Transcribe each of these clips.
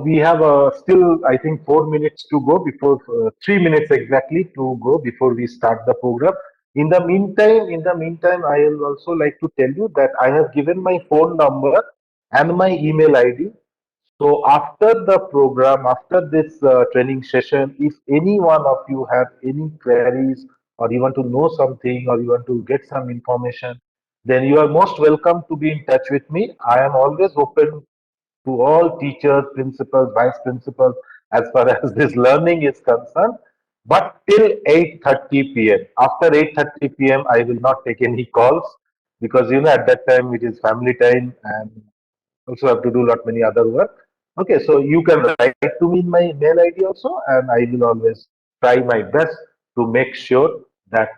We have still, I think, 4 minutes to go before 3 minutes exactly to go before we start the program. In the meantime, I will also like to tell you that I have given my phone number and my email ID. So after the program, after this training session, if any one of you have any queries or you want to know something or you want to get some information, then you are most welcome to be in touch with me. I am always open to all teachers, principals, vice principals, as far as this learning is concerned. But till 8:30 p.m. After 8:30 p.m., I will not take any calls because at that time it is family time and also have to do lot many other work. Okay, so you can write to me in my mail ID also, and I will always try my best to make sure that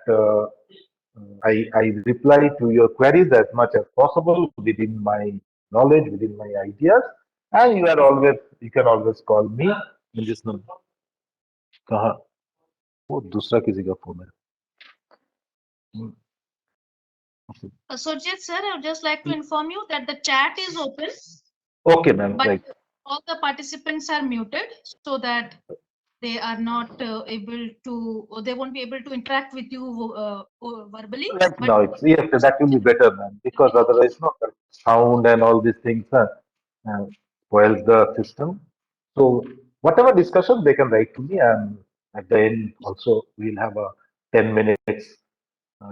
I reply to your queries as much as possible within my knowledge, within my ideas, and you can always call me in this number. कहाँ वो दूसरा किसी का phone है. Hmm. Surjit sir, I would just like to inform you that the chat is open, Okay, ma'am. but Right. all the participants are muted so that they are not able to, or they won't be able to interact with you verbally. Right But now, it's yes, that will be better, ma'am, because otherwise, no, the sound and all these things uh, spoils the system. So, whatever discussion they can write to me, and at the end, also we'll have a 10 minutes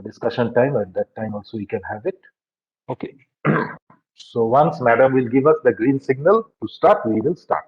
discussion time. At that time, also we can have it. Okay. So once Madam will give us the green signal to start, we will start.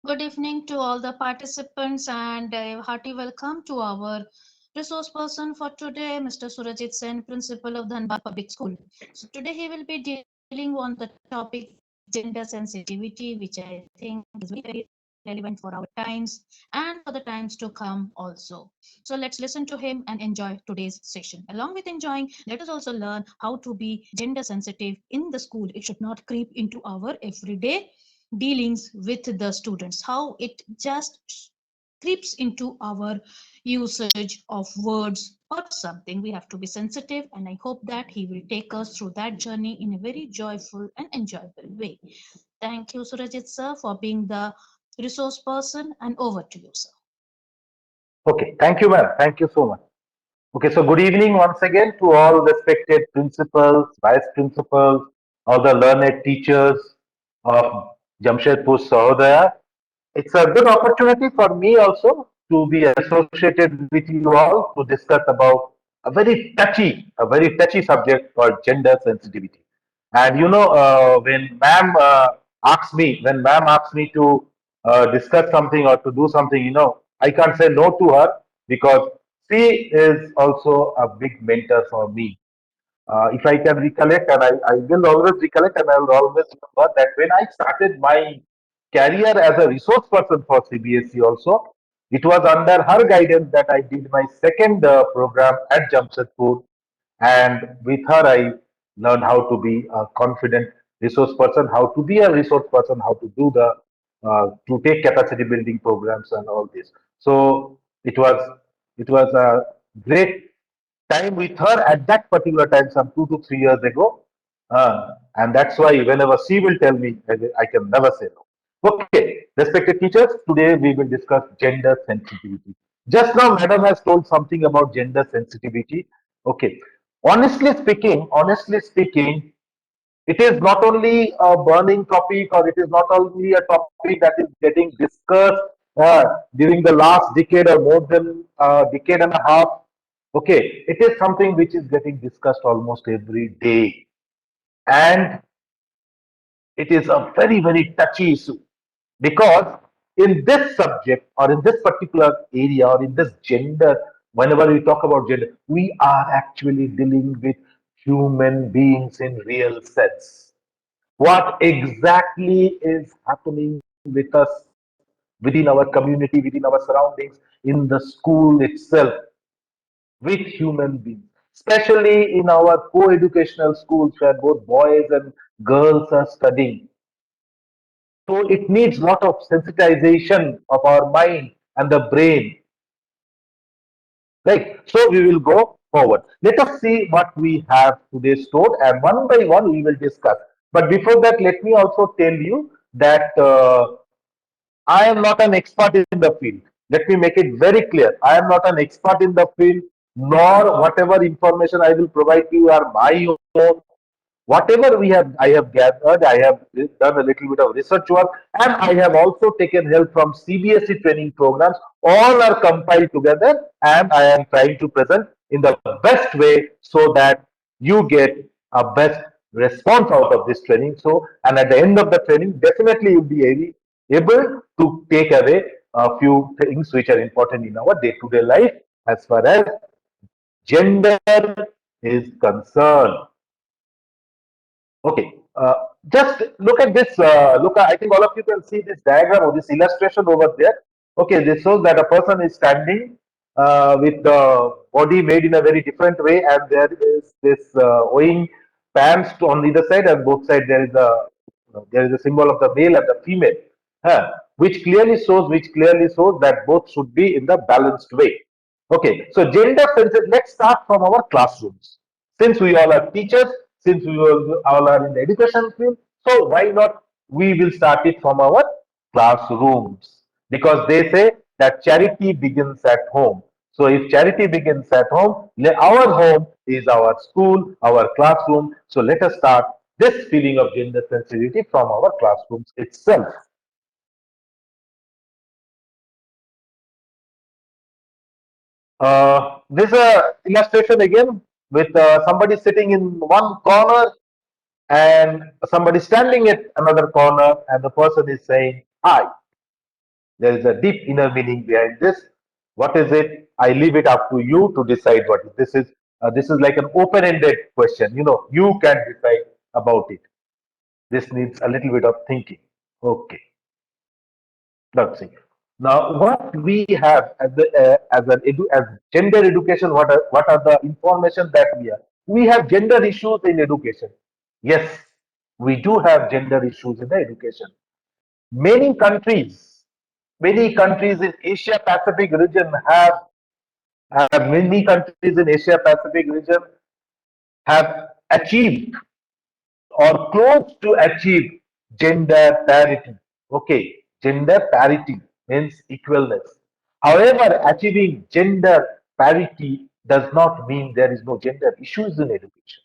Good evening to all the participants and a hearty welcome to our resource person for today, Mr. Surajit Sen, Principal of Dhanbad Public School. So today he will be dealing on the topic gender sensitivity, which I think is very relevant for our times and for the times to come also. So let's listen to him and enjoy today's session. Along with enjoying, let us also learn how to be gender sensitive in the school. It should not creep into our everyday dealings with the students, how it just creeps into our usage of words or something. We have to be sensitive, and I hope that he will take us through that journey in a very joyful and enjoyable way. Thank you, Surajit sir, for being the resource person, and over to you, sir. Okay, thank you, ma'am. Thank you so much. Okay, so good evening once again to all respected principals, vice principals, all the learned teachers of Jamshedpur Sahodaya. It's a good opportunity for me also to be associated with you all to discuss about a very touchy subject called gender sensitivity. And when ma'am asks me to discuss something or to do something, I can't say no to her because she is also a big mentor for me. If I can recollect, and I will always recollect, and I will always remember that when I started my career as a resource person for CBSE also, it was under her guidance that I did my second program at Jamshedpur, and with her I learned how to be a confident resource person, how to be a resource person, how to do the to take capacity building programs and all this. So it was a great time with her at that particular time, some 2 to 3 years ago. And that's why whenever she will tell me, I can never say no. Okay, respected teachers, today we will discuss gender sensitivity. Just now, madam has told something about gender sensitivity. Okay, honestly speaking, it is not only a burning topic, or it is not only a topic that is getting discussed during the last decade or more than a decade and a half. Okay, it is something which is getting discussed almost every day. And it is a very touchy issue because in this subject or in this particular area or in this gender, whenever we talk about gender, we are actually dealing with human beings in real sense. What exactly is happening with us within our community, within our surroundings, in the school itself, with human beings, especially in our co-educational schools where both boys and girls are studying. So it needs lot of sensitization of our mind and the brain. Right. So we will go forward. Let us see what we have today stored, and one by one we will discuss. But before that, let me also tell you that I am not an expert in the field. Let me make it very clear. I am not an expert in the field, nor whatever information I will provide to you are my own. Whatever I have gathered, I have done a little bit of research work, and I have also taken help from CBSE training programs. All are compiled together, and I am trying to present in the best way so that you get a best response out of this training. So, and at the end of the training, definitely you'll be able to take away a few things which are important in our day-to-day life as far as gender is concerned. Okay, just look at this. I think all of you can see this diagram or this illustration over there. Okay, this shows that a person is standing with the body made in a very different way, and there is this owing pants on either side, and both sides there is a symbol of the male and the female, which clearly shows that both should be in the balanced way. Okay, so gender sensitive. Let's start from our classrooms. Since we all are teachers, since we all are in the education field, so why not we will start it from our classrooms? Because they say that charity begins at home. So if charity begins at home, our home is our school, our classroom. So let us start this feeling of gender sensitivity from our classrooms itself. This illustration again with somebody sitting in one corner and somebody standing at another corner, and the person is saying hi. There is a deep inner meaning behind this. What is it? I leave it up to you to decide what this is. This is like an open-ended question. You can decide about it. This needs a little bit of thinking. Okay, let's see. Now, what we have as gender education, what are the information that we have? We have gender issues in education. Yes, we do have gender issues in the education. Many countries, many countries in Asia Pacific region have many countries in Asia Pacific region have achieved or close to achieve gender parity. Okay, gender parity means equalness. However, achieving gender parity does not mean there is no gender issues in education.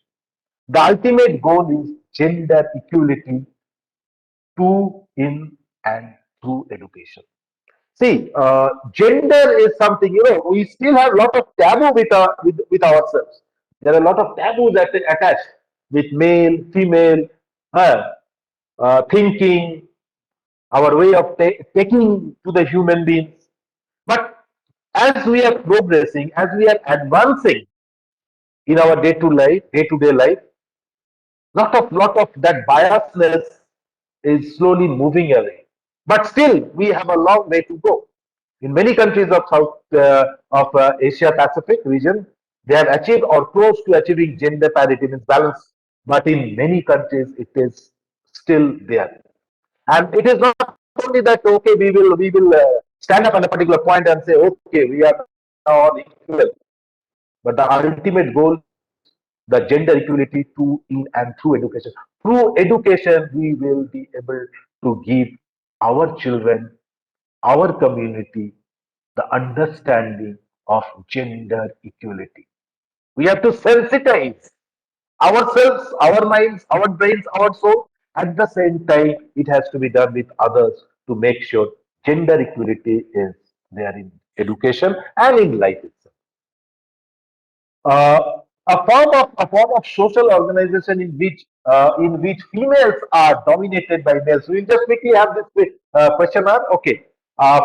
The ultimate goal is gender equality to, in, and through education. See, gender is something, we still have a lot of taboo with ourselves. There are a lot of taboos attached with male, female, uh, thinking, our way of taking to the human beings. But as we are progressing, as we are advancing in our day-to-day life, lot of that biasness is slowly moving away. But still, we have a long way to go. In many countries of Asia Pacific region, they have achieved or close to achieving gender parity, means balance. But in many countries, it is still there. And it is not only that, okay, we will stand up on a particular point and say, okay, we are now all equal. But the ultimate goal is the gender equality to, in, and through education. Through education, we will be able to give our children, our community, the understanding of gender equality. We have to sensitize ourselves, our minds, our brains, our soul. At the same time, it has to be done with others to make sure gender equality is there in education and in life itself. uh, a form of social organization in which females are dominated by males. We'll just quickly have this question mark. Okay,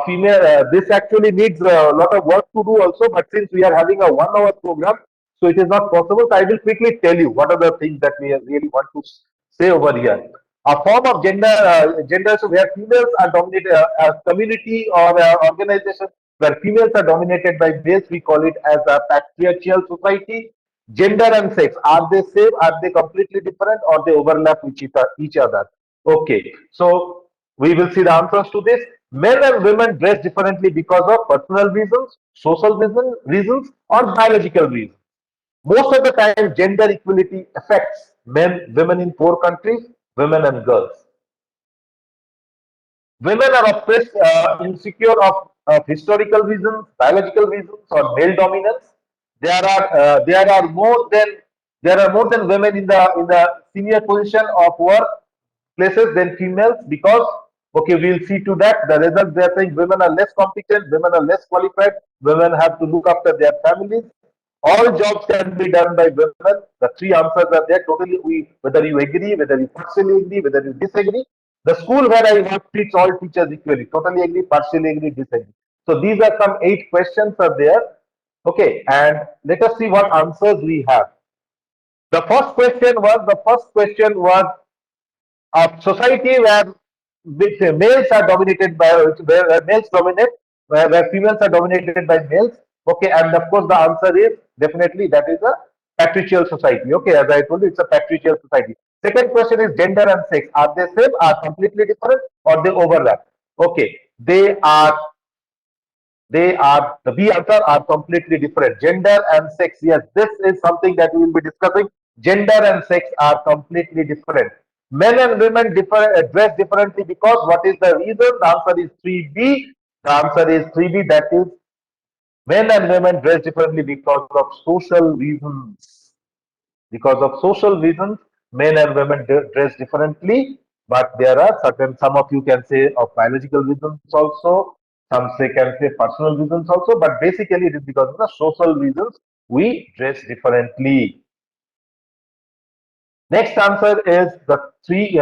female. This actually needs a lot of work to do also, but since we are having a 1 hour program, so it is not possible. So I will quickly tell you what are the things that we really want to say over here. A form of gender, so where females are dominated, a community or organization where females are dominated by males, we call it as a patriarchal society. Gender and sex, are they same? Are they completely different, or they overlap with each other? Okay, so we will see the answers to this. Men and women dress differently because of personal reasons, social reasons, or biological reasons. Most of the time, gender equality affects men, women in poor countries, women and girls. Women are oppressed, insecure of historical reasons, biological reasons, or male dominance. There are more than women in the senior position of work places than females, because okay, we'll see to that the results. They are saying women are less competent, women are less qualified, women have to look after their families. All jobs can be done by women. The three answers are there. Totally, whether you agree, whether you partially agree, whether you disagree. The school where I work treats all teachers equally. Totally agree, partially agree, disagree. So these are some 8 questions are there. Okay, and let us see what answers we have. The first question was a society where which males are dominated by where males dominate, where females are dominated by males. Okay, and of course the answer is definitely that is a patriarchal society. Okay, as I told you, it's a patriarchal society. Second question is gender and sex. Are they same? Are completely different, or they overlap? Okay, they are the B answer are completely different. Gender and sex. Yes, this is something that we will be discussing. Gender and sex are completely different. Men and women dress differently because what is the reason? The answer is 3B. The answer is 3B. That is, men and women dress differently because of social reasons. Because of social reasons, men and women dress differently. But there are some of you can say of biological reasons also, some can say personal reasons also, but basically it is because of the social reasons we dress differently. Next answer is the three.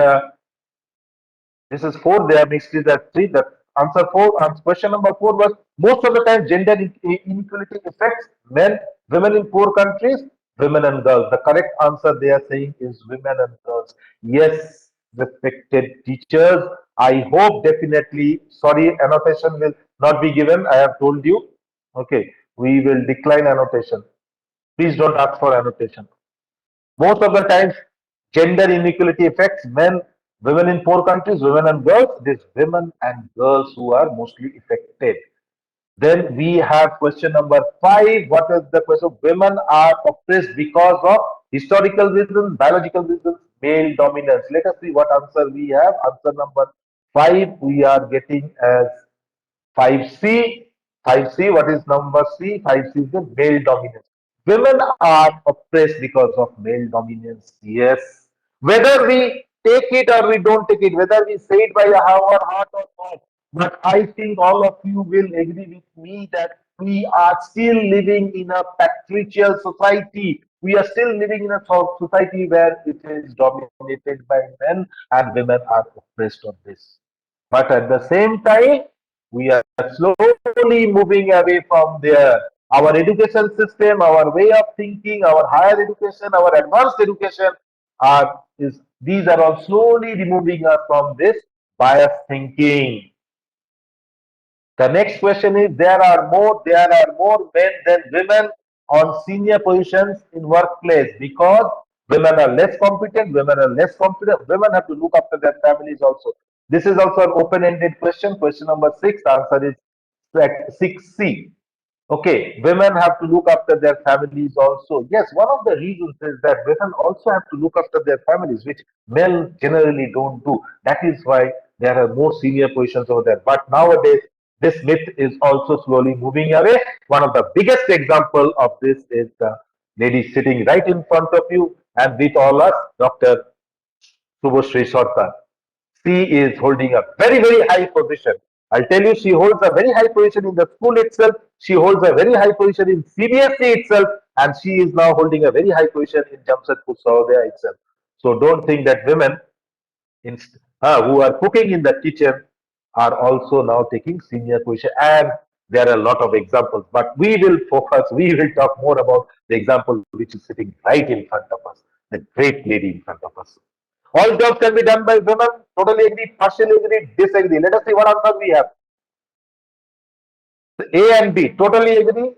This is four. They are mixed with the three. The answer four, question number four was most of the time gender inequality affects men, women in poor countries, women and girls. The correct answer they are saying is women and girls. Yes, respected teachers. I hope definitely. Sorry, annotation will not be given. I have told you. Okay, we will decline annotation. Please don't ask for annotation. Most of the times, gender inequality affects men, women in poor countries, women and girls. It is women and girls who are mostly affected. Then we have question number five. What is the question? Women are oppressed because of historical reasons, biological reasons, male dominance. Let us see what answer we have. Answer number five we are getting as 5C. 5C, what is number C? 5C is the male dominance. Women are oppressed because of male dominance. Yes. Whether we take it or we don't take it, whether we say it by our heart or not, but I think all of you will agree with me that we are still living in a patriarchal society. We are still living in a society where it is dominated by men and women are oppressed on this. But at the same time, we are slowly moving away from there. Our education system, our way of thinking, our higher education, our advanced education these are all slowly removing us from this bias thinking. The next question is there are more men than women on senior positions in workplace because women are less competent, women are less confident, women have to look after their families also. This is also an open-ended question. Question number six, the answer is 6C. Okay, women have to look after their families also. Yes, one of the reasons is that women also have to look after their families, which men generally don't do. That is why there are more senior positions over there. But nowadays, this myth is also slowly moving away. One of the biggest example of this is the lady sitting right in front of you and with all us, Dr. Subhashri Sarkar. She is holding a very, very high position. I'll tell you, she holds a very high position in the school itself. She holds a very high position in CBSE itself, and she is now holding a very high position in Jamshedpur Sahodaya itself. So don't think that women who are cooking in the kitchen are also now taking senior position. And there are a lot of examples, but we will talk more about the example which is sitting right in front of us, the great lady in front of us. All jobs can be done by women. Totally agree, partially agree, disagree. Let us see what answers we have. A and B, totally agree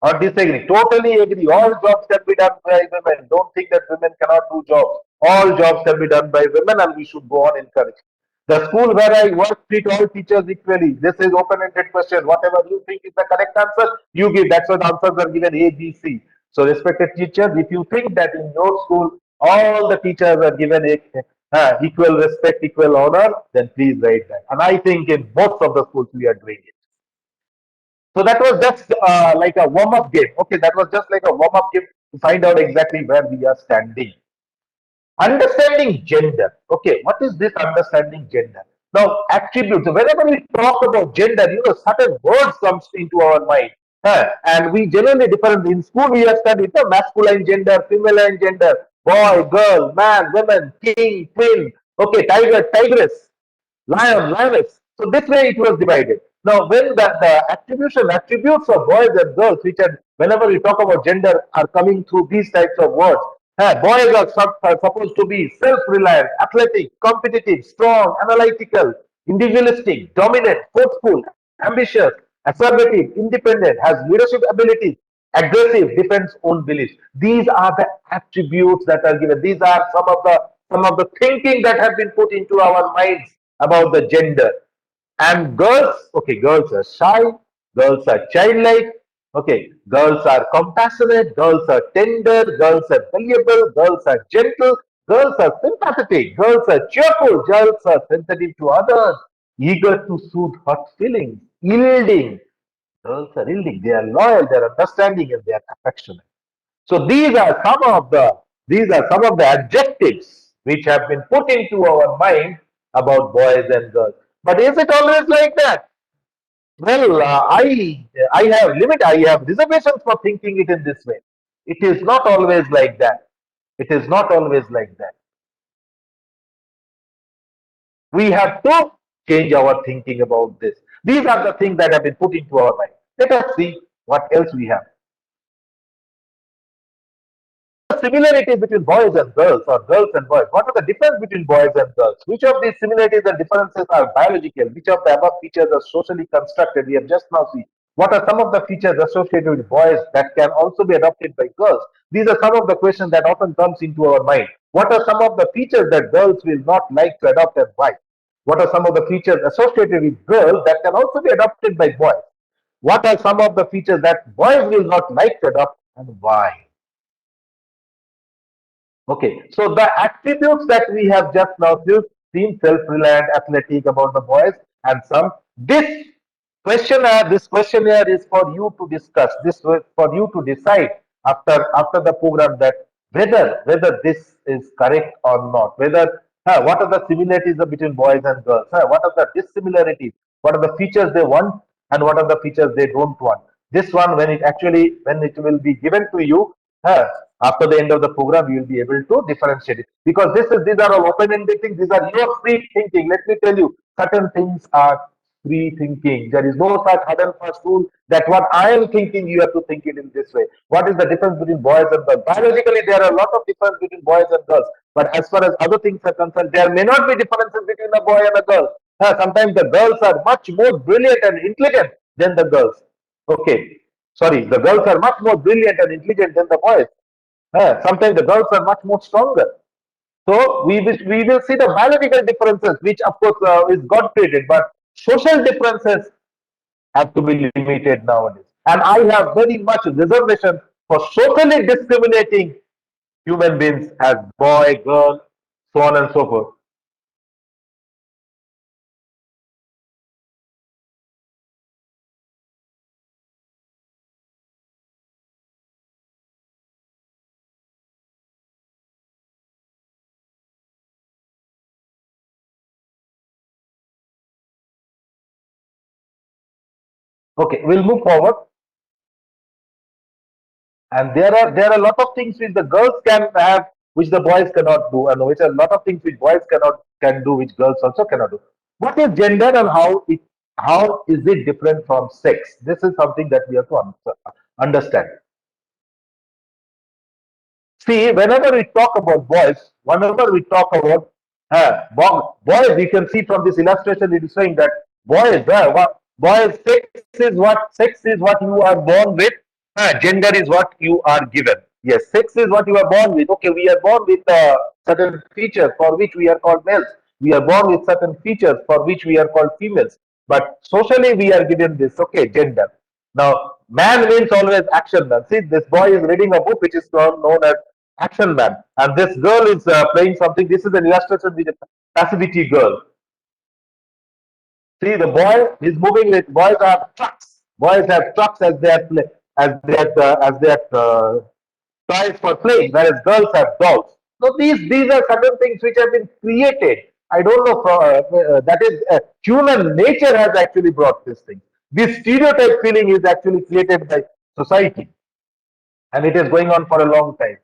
or disagree? Totally agree. All jobs can be done by women. Don't think that women cannot do jobs. All jobs can be done by women, and we should go on encouraging. The school where I work treat all teachers equally. This is open-ended question. Whatever you think is the correct answer, you give. That's why the answers are given A, B, C. So, respected teachers, if you think that in your school all the teachers are given equal respect, equal honor, then please write that. And I think in most of the schools we are doing it. So that was just like a warm up game. Okay, that was just like a warm up game to find out exactly where we are standing. Understanding gender. Okay, what is this understanding gender? Now, attributes. Whenever we talk about gender, certain words comes into our mind. And we generally differ. In school, we have studied the masculine gender, feminine gender, boy, girl, man, woman, king, queen. Okay, tiger, tigress, lion, lioness. So this way it was divided. Now, when the attributes of boys and girls, which are whenever we talk about gender, are coming through these types of words. Boys are supposed to be self-reliant, athletic, competitive, strong, analytical, individualistic, dominant, forceful, ambitious, assertive, independent, has leadership abilities, aggressive, defends own beliefs. These are the attributes that are given. These are some of the thinking that have been put into our minds about the gender. And girls, okay, girls are shy, girls are childlike, okay, girls are compassionate, girls are tender, girls are valuable, girls are gentle, girls are sympathetic, girls are cheerful, girls are sensitive to others, eager to soothe hurt feelings, yielding. Girls are yielding, they are loyal, they are understanding, and they are affectionate. So these are some of the adjectives which have been put into our mind about boys and girls. But is it always like that? Well, I have reservations for thinking it in this way. It is not always like that. It is not always like that. We have to change our thinking about this. These are the things that have been put into our mind. Let us see what else we have. Similarities between boys and girls or girls and boys? What are the difference between boys and girls? Which of these similarities and differences are biological? Which of the above features are socially constructed? We have just now seen. What are some of the features associated with boys that can also be adopted by girls? These are some of the questions that often comes into our mind. What are some of the features that girls will not like to adopt and why? What are some of the features associated with girls that can also be adopted by boys? What are some of the features that boys will not like to adopt and why? Okay, so the attributes that we have just now seen self-reliant, athletic about the boys, and some. This questionnaire is for you to discuss. This was for you to decide after the program that whether this is correct or not. Whether what are the similarities between boys and girls? What are the dissimilarities? What are the features they want and what are the features they don't want? This one, when it will be given to you, huh, after the end of the program, you will be able to differentiate it. Because these are all open-ended things. These are your free thinking. Let me tell you, certain things are free thinking. There is no such hard and fast rule that what I am thinking, you have to think it in this way. What is the difference between boys and girls? Biologically, there are a lot of difference between boys and girls. But as far as other things are concerned, there may not be differences between a boy and a girl. Sometimes the girls are much more brilliant and intelligent than the girls. Okay, sorry, the girls are much more brilliant and intelligent than the boys. Sometimes the girls are much more stronger. So we will see the biological differences, which of course is God created, but social differences have to be limited nowadays. And I have very much reservation for socially discriminating human beings as boy, girl, so on and so forth. Okay, we'll move forward. And there are a lot of things which the girls can have, which the boys cannot do, and which are a lot of things which boys can do, which girls also cannot do. What is gender and how is it different from sex? This is something that we have to understand. See, whenever we talk about boys, whenever we talk about boys, you can see from this illustration, it is saying that boys, sex is what you are born with. Gender is what you are given. Yes, sex is what you are born with. Okay, we are born with certain features for which we are called males. We are born with certain features for which we are called females. But socially, we are given this. Okay, gender. Now, man means always action man. See, this boy is reading a book which is known as Action Man, and this girl is playing something. This is an illustration with a passivity girl. See, the boy is moving with boys have trucks. Boys have trucks as their toys for playing, whereas girls have dolls. So these are certain things which have been created. I don't know. That is human nature has actually brought this thing. This stereotype feeling is actually created by society, and it is going on for a long time.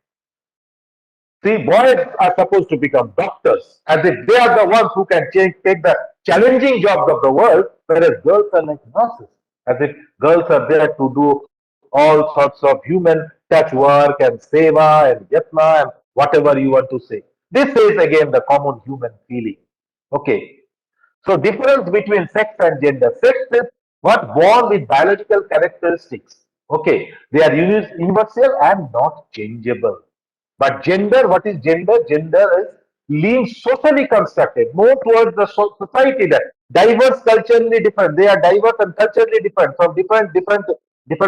See, boys are supposed to become doctors, as if they are the ones who can take the challenging jobs of the world, whereas girls are like nurses, as if girls are there to do all sorts of human touch work and seva and yatna and whatever you want to say. This is again the common human feeling. Okay, so difference between sex and gender. Sex is what born with biological characteristics. Okay, they are universal and not changeable. But gender, what is gender? Gender is leans socially constructed, more towards the society that diverse culturally different. They are diverse and culturally different from different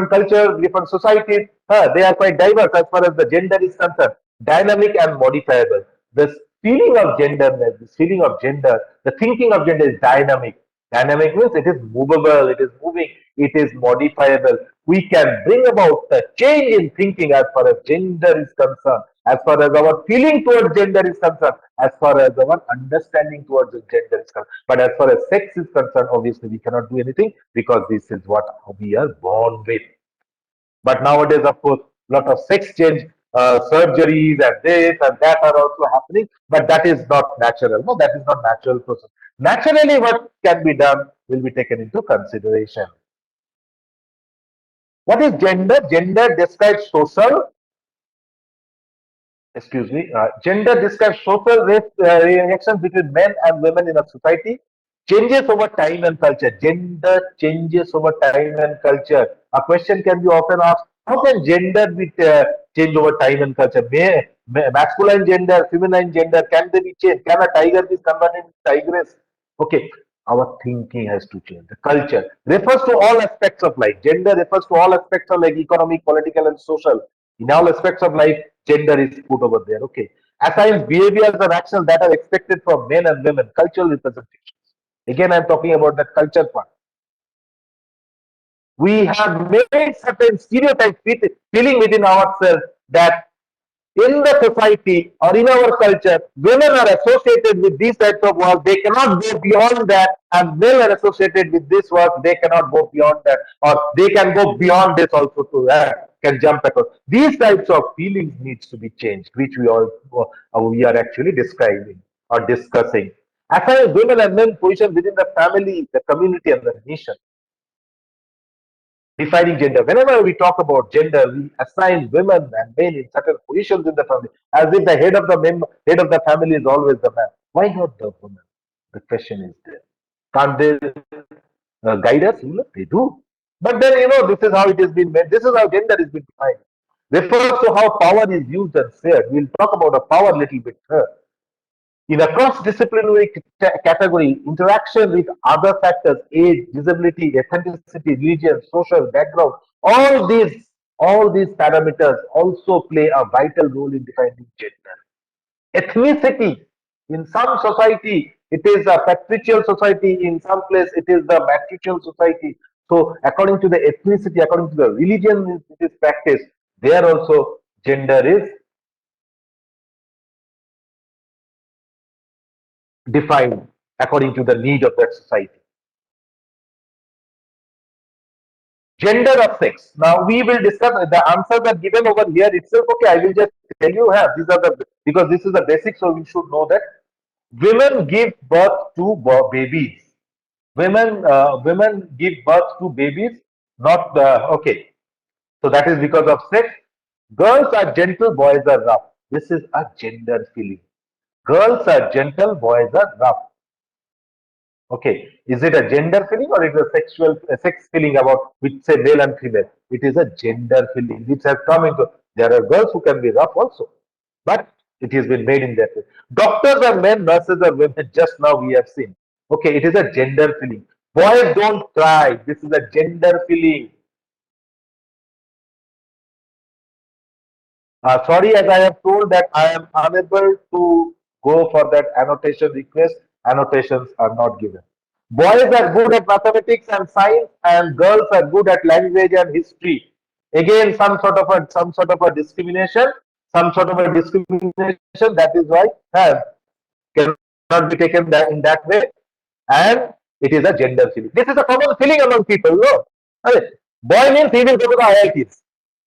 cultures, different societies. They are quite diverse as far as the gender is concerned. Dynamic and modifiable. This feeling of genderness, this feeling of gender, the thinking of gender is dynamic. Dynamic means it is movable, it is moving, it is modifiable. We can bring about a change in thinking as far as gender is concerned, as far as our feeling towards gender is concerned, as far as our understanding towards the gender is concerned. But as far as sex is concerned, obviously we cannot do anything because this is what we are born with. But nowadays, of course, lot of sex change surgeries and this and that are also happening, but that is not natural. No, that is not natural process. Naturally, what can be done will be taken into consideration. What is gender? Gender describes social, excuse me, gender describes social reactions between men and women in a society, changes over time and culture. Gender changes over time and culture. A question can be often asked: how can gender be change over time and culture? Masculine gender, feminine gender, can they be changed? Can a tiger be converted into tigress? Okay, our thinking has to change. The culture refers to all aspects of life. Gender refers to all aspects of like economic, political, and social. In all aspects of life, gender is put over there. Okay. Assigns behaviors and actions that are expected from men and women. Cultural representations. Again, I'm talking about the culture part. We have made certain stereotypes feeling within ourselves that in the society or in our culture, women are associated with these types of work. They cannot go beyond that, and men are associated with this work. They cannot go beyond that, or they can go beyond this also to can jump across. These types of feelings needs to be changed, which we are actually describing or discussing. As far as women and men position within the family, the community, and the nation, defining gender. Whenever we talk about gender, we assign women and men in certain positions in the family, as if the head of the family is always the man. Why not the woman? The question is there. Can't they guide us? You know, they do. But then, this is how it has been made. This is how gender is been defined. Refers to how power is used and shared. We'll talk about the power a little bit here. In a cross-disciplinary category, interaction with other factors, age, disability, ethnicity, religion, social background, all these parameters also play a vital role in defining gender. Ethnicity, in some society, it is a patriarchal society, in some place it is the matrilineal society. So according to the ethnicity, according to the religion it is practiced, there also gender is defined according to the need of that society. Gender of sex. Now we will discuss the answers are given over here itself. Okay, I will just tell you here. These are the because this is the basic, so we should know that women give birth to babies. Women give birth to babies. Not okay. So that is because of sex. Girls are gentle, boys are rough. This is a gender feeling. Girls are gentle, boys are rough. Okay, is it a gender feeling or is it a sex feeling about which say male and female? It is a gender feeling which has come into. There are girls who can be rough also, but it has been made in that way. Doctors are men, nurses are women. Just now we have seen. Okay, it is a gender feeling. Boys don't cry. This is a gender feeling. Sorry, as I have told that I am unable to go for that annotation request. Annotations are not given. Boys are good at mathematics and science, and girls are good at language and history. Again, some sort of a discrimination, some sort of a discrimination. That is why cannot be taken in that way, and it is a gender feeling. This is a common feeling among people. No, boy means he will go to the IITs.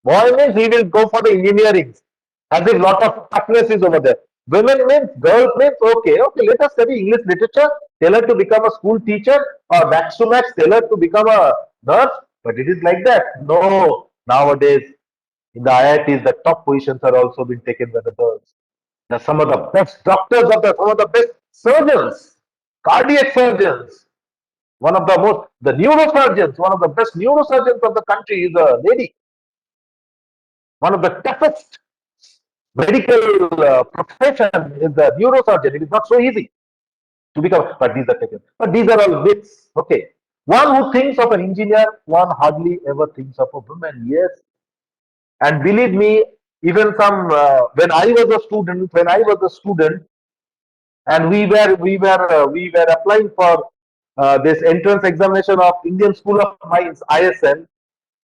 Boy means he will go for the engineering. As if lot of toughness is over there. Women means, girls means, okay, let us study English literature, tell her to become a school teacher, or max to max, tell her to become a nurse. But it is like that. No, nowadays in the IITs, the top positions are also being taken by the girls. Some of the best doctors some of the best surgeons, cardiac surgeons, the neurosurgeons, one of the best neurosurgeons of the country is a lady. One of the toughest medical profession is the neurosurgeon. It is not so easy to become, but these are taken. But these are all myths. Okay. One who thinks of an engineer, one hardly ever thinks of a woman. Yes. And believe me, even when I was a student, and we were applying for this entrance examination of Indian School of Mines (ISM),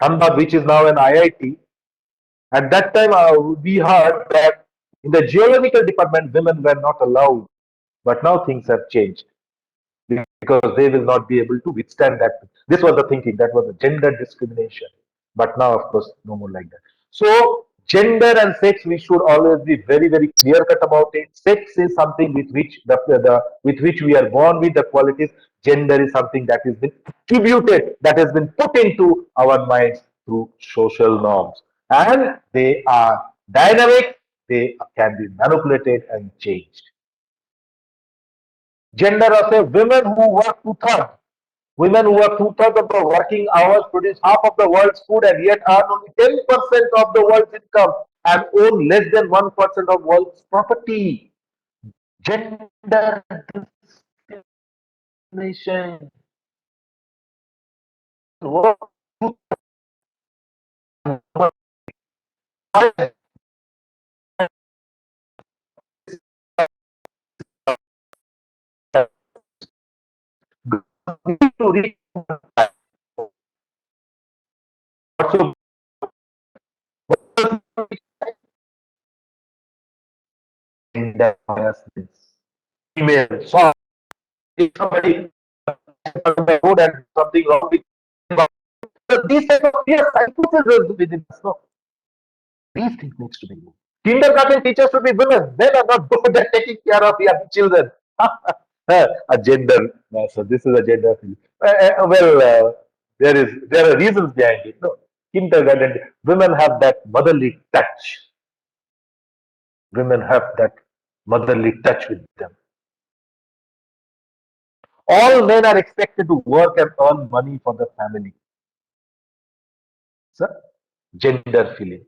Ahmedabad, which is now an IIT. At that time, we heard that in the geological department, women were not allowed. But now things have changed because they will not be able to withstand that. This was the thinking, that was the gender discrimination. But now, of course, no more like that. So, Gender and sex, we should always be very, very clear cut about it. Sex is something with which the with which we are born with the qualities. Gender is something that has been attributed, that has been put into our minds through social norms, and they are dynamic. They can be manipulated and changed. Gender of say women who work two-thirds. Women who work two-thirds of the working hours produce half of the world's food and yet earn only 10% of the world's income and own less than 1% of world's property. Gender discrimination. Work to reach also gender biasness. Female, so if somebody on the road and something wrong with these type of yes, hypotheses within us. No, these things needs to be moved. Kindergarten teachers should be women. Men are not good at taking care of young children. A gender. So this is a gender thing. There are reasons behind it. No, kindergarten women have that motherly touch. Women have that motherly touch with them. All men are expected to work and earn money for the family. It's a gender feeling.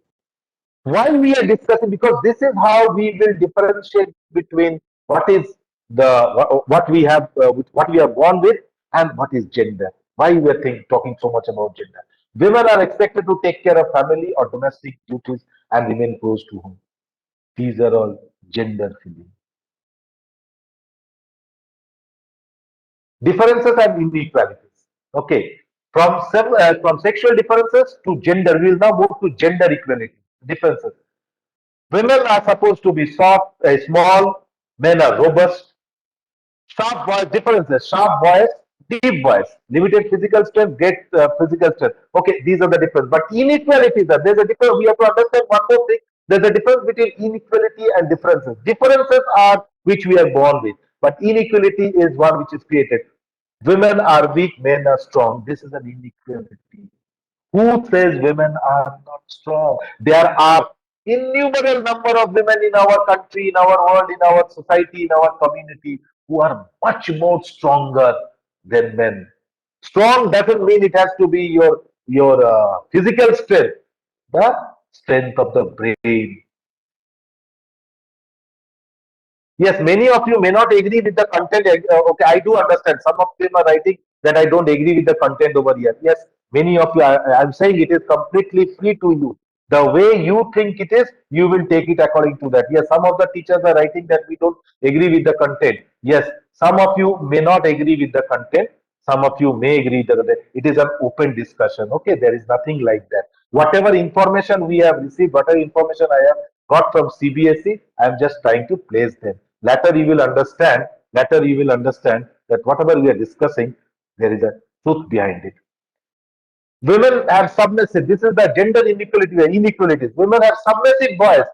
Why we are discussing, because this is how we will differentiate between what is what we have with what we are born with and what is gender. Why we are talking so much about gender? Women are expected to take care of family or domestic duties and remain close to home. These are all gender feelings. Differences and inequalities. Okay, from sexual differences to gender, we will now move to gender equality. Differences. Women are supposed to be soft, small. Men are robust. Sharp voice differences. Sharp voice, deep voice. Limited physical strength, great physical strength. Okay, these are the difference. But inequalities are there's a difference. We have to understand one more thing. There's a difference between inequality and differences. Differences are which we are born with, but inequality is one which is created. Women are weak, men are strong. This is an inequality. Who says women are not strong? There are innumerable number of women in our country, in our world, in our society, in our community who are much more stronger than men. Strong doesn't mean it has to be your physical strength, the strength of the brain. Yes, many of you may not agree with the content. Okay, I do understand. Some of them are writing that I don't agree with the content over here. Yes, many of you, I'm saying it is completely free to you. The way you think it is, you will take it according to that. Yes, some of the teachers are writing that we don't agree with the content. Yes, some of you may not agree with the content. Some of you may agree that it is an open discussion. Okay, there is nothing like that. Whatever information we have received, whatever information I have got from CBSE, I am just trying to place them. Later you will understand. Later you will understand that whatever we are discussing, there is a truth behind it. Women have submissive. This is the gender inequality, the inequalities. Women have submissive voice.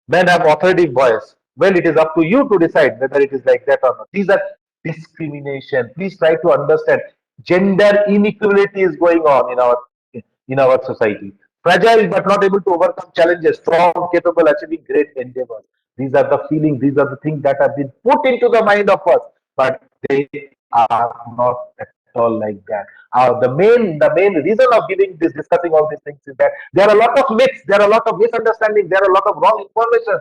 Men have authoritative voice. Well, it is up to you to decide whether it is like that or not. These are discrimination. Please try to understand. Gender inequality is going on in our society. Fragile but not able to overcome challenges. Strong, capable, achieving great endeavors. These are the feelings. These are the things that have been put into the mind of us, but they are not at all like that. The main reason of giving this discussing all these things is that there are a lot of myths, there are a lot of misunderstandings, there are a lot of wrong information.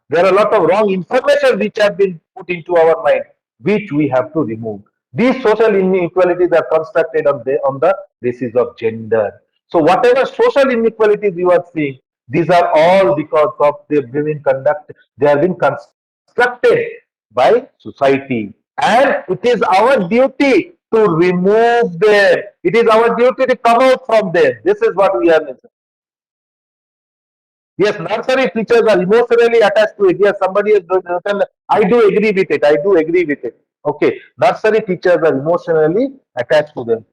There are a lot of wrong information which have been put into our mind, which we have to remove. These social inequalities are constructed on the basis of gender. So whatever social inequalities you are seeing, these are all because of they've been conduct. They have been constructed by society, and it is our duty to remove them. It is our duty to come out from them. This is what we are missing. Yes, nursery teachers are emotionally attached to it. Yes, somebody has written. I do agree with it. I do agree with it. Okay, nursery teachers are emotionally attached to them.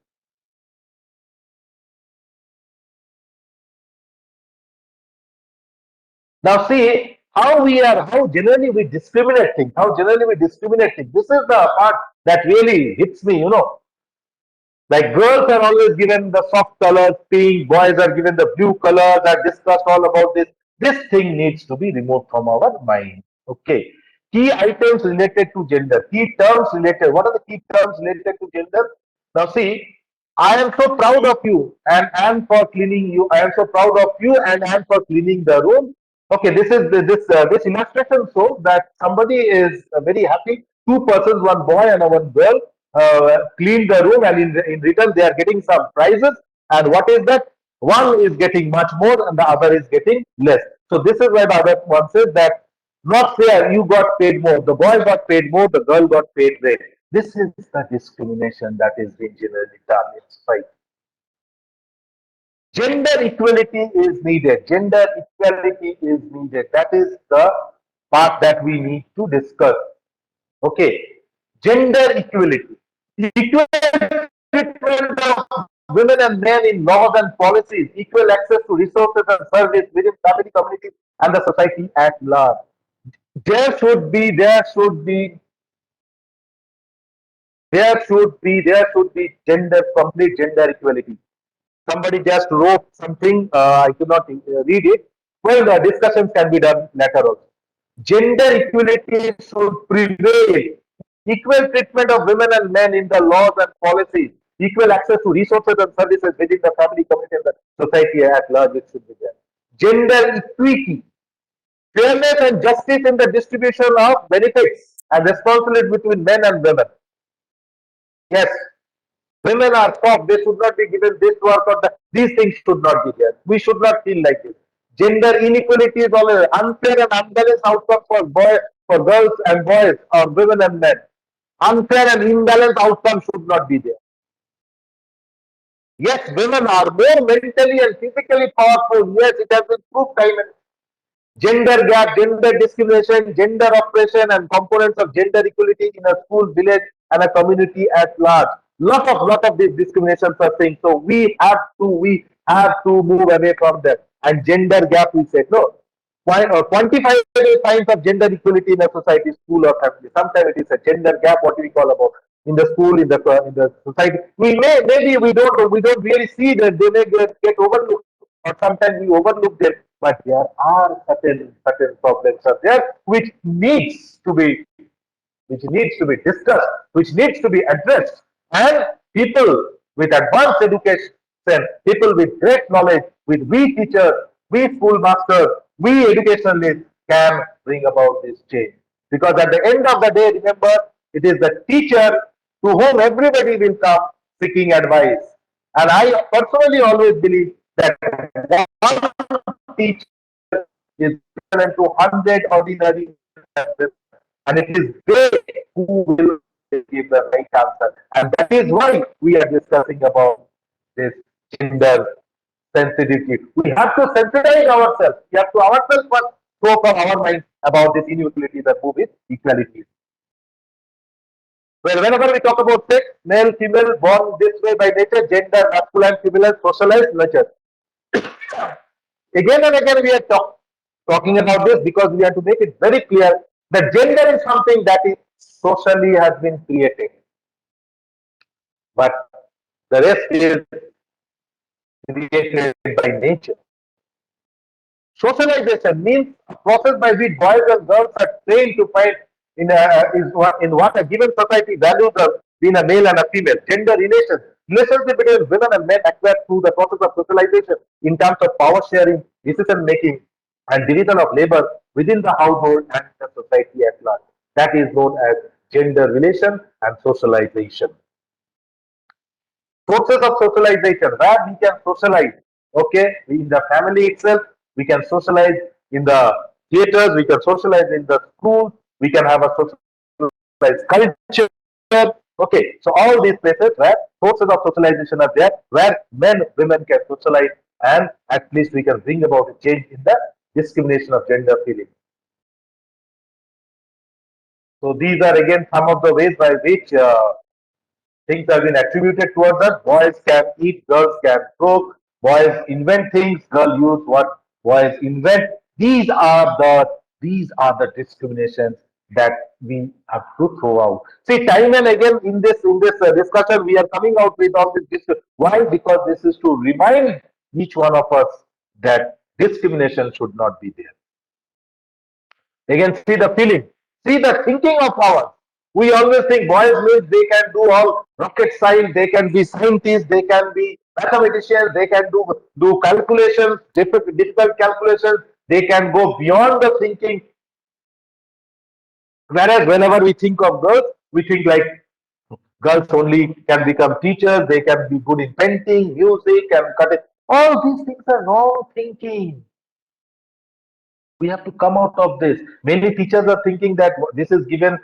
Now see how generally we discriminate things, how generally we discriminate things. This is the part that really hits me, Like girls are always given the soft colors, pink, boys are given the blue colors, I discussed all about this. This thing needs to be removed from our mind. Okay. Key items related to gender, key terms related. What are the key terms related to gender? Now see, I am so proud of you and I am for cleaning you. I am so proud of you and I am for cleaning the room. Okay, this illustration shows that somebody is very happy. Two persons, one boy and one girl, clean the room, and in return they are getting some prizes. And what is that? One is getting much more, and the other is getting less. So this is why the other one says that not fair. You got paid more. The boy got paid more. The girl got paid less. This is the discrimination that is being generally done in society. Gender equality is needed. Gender equality is needed. That is the part that we need to discuss. Okay. Gender equality. Equal treatment of women and men in laws and policies. Equal access to resources and service within family communities and the society at large. There should be complete gender equality. Somebody just wrote something, I could not read it. Well, the discussions can be done later also. Gender equality should prevail. Equal treatment of women and men in the laws and policies. Equal access to resources and services within the family, community, and the society at large. It should be there. Gender equity. Fairness and justice in the distribution of benefits and responsibility between men and women. Yes, women are soft, they should not be given this work or that. These things should not be there. We should not feel like this. Gender inequality is always unfair and unbalanced outcome for girls and boys or women and men. Unfair and imbalanced outcome should not be there. Yes, women are more mentally and physically powerful. Yes, it has been proved time and gender gap, gender discrimination, gender oppression, and components of gender equality in a school, village, and a community at large. Lot of these discriminations are things. So we have to move away from them. And gender gap, we said no. Quantifiable signs of gender equality in a society, school, or family. Sometimes it is a gender gap. What do we call about in the school, in the society? Maybe we don't really see that they may get overlooked, or sometimes we overlook them. But there are certain problems are there which needs to be discussed, which needs to be addressed. And people with advanced education, people with great knowledge, with we teachers, we schoolmasters, we educationalists can bring about this change. Because at the end of the day, remember, it is the teacher to whom everybody will come seeking advice. And I personally always believe that one teacher is equivalent to 100 ordinary, and it is they who will give the right answer. And that is why we are discussing about this gender sensitivity. We have to sensitize ourselves. We have to ourselves first throw from our mind about this inequality that move with equality. Well, whenever we talk about sex, male, female, born this way by nature, gender, masculine, female, socialized, nurtured. Again and again, we are talking about this because we have to make it very clear that gender is something that is socially has been created, but the rest is created by nature. Socialization means a process by which boys and girls are trained to find in what a given society values as being a male and a female. Gender relationship between women and men acquired through the process of socialization in terms of power sharing, decision making, and division of labor within the household and the society at large. That is known as gender relation and socialization. Sources of socialization, where we can socialize. Okay, in the family itself, we can socialize in the theaters, we can socialize in the schools, we can have a socialized culture. Okay, so all these places where sources of socialization are there, where men, women can socialize, and at least we can bring about a change in the discrimination of gender feeling. So these are again some of the ways by which things have been attributed towards us. Boys can eat, girls can cook. Boys invent things, girls use what boys invent. These are the discriminations that we have to throw out. See, time and again in this discussion, we are coming out with all this. Why? Because this is to remind each one of us that discrimination should not be there. Again, see the feeling, see the thinking of ours. We always think boys means they can do all rocket science, they can be scientists, they can be mathematicians, they can do calculations, difficult calculations, they can go beyond the thinking. Whereas whenever we think of girls, we think like girls only can become teachers, they can be good in painting, music, and cutting. All these things are wrong thinking. We have to come out of this. Many teachers are thinking that this is given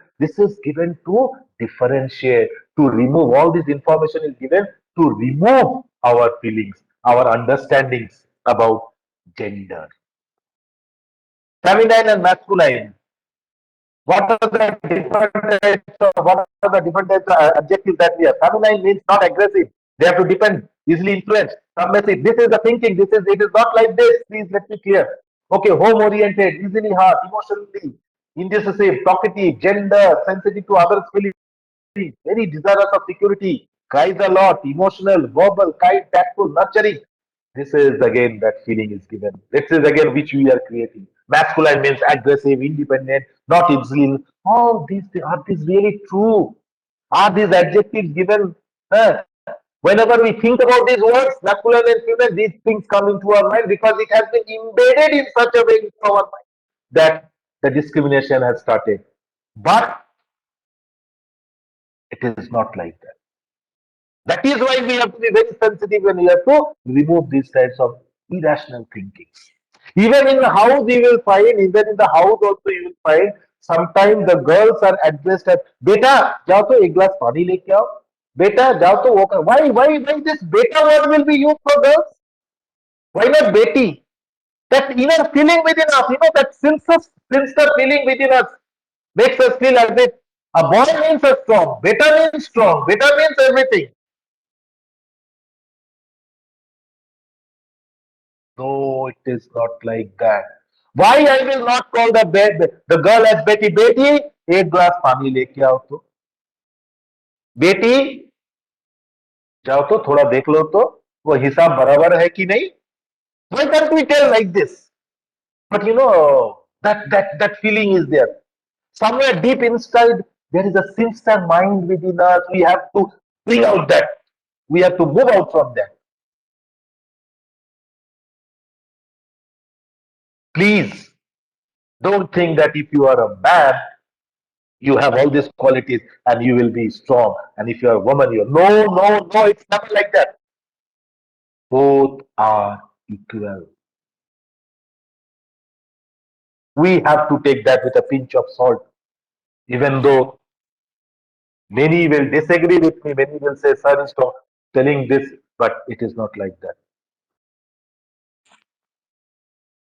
to differentiate, to remove. All this information is given to remove our feelings, our understandings about gender, feminine and masculine. What are the different types of adjectives that we have? Feminine means not aggressive. They have to depend, easily influenced, submissive. This is the thinking. It is not like this. Please let me clear. Okay, home oriented, easily hurt, emotionally indecisive, talkative, gender sensitive to others' feelings, very desirous of security, cries a lot, emotional, verbal, kind, tactful, nurturing. This is again that feeling is given. This is again which we are creating. Masculine means aggressive, independent, not easily. All these are these really true? Are these adjectives given? Whenever we think about these words, masculine and female, these things come into our mind because it has been embedded in such a way into our mind that the discrimination has started. But it is not like that. That is why we have to be very sensitive and we have to remove these types of irrational thinking. Even in the house, you will find, even in the house also, you will find sometimes the girls are addressed as Beta, jao to ek glass pani leke aao. Beta, jao to wo kar. Why this beta word will be used for girls? Why not Beti? That inner feeling within us, that sinister feeling within us makes us feel as if a boy means a strong, beta means everything. No, it is not like that. Why I will not call the girl as Betty? Betty, एक glass पानी लेके आओ तो. बेटी जाओ तो थोड़ा देख लो तो वो हिसाब बराबर है कि नहीं. Why can't we tell like this? But that feeling is there. Somewhere deep inside, there is a sinister mind within us. We have to bring out that. We have to move out from that. Please don't think that if you are a man, you have all these qualities and you will be strong. And if you're a woman, you're no, it's never like that. Both are equal. We have to take that with a pinch of salt, even though many will disagree with me, many will say, sir, stop telling this, but it is not like that.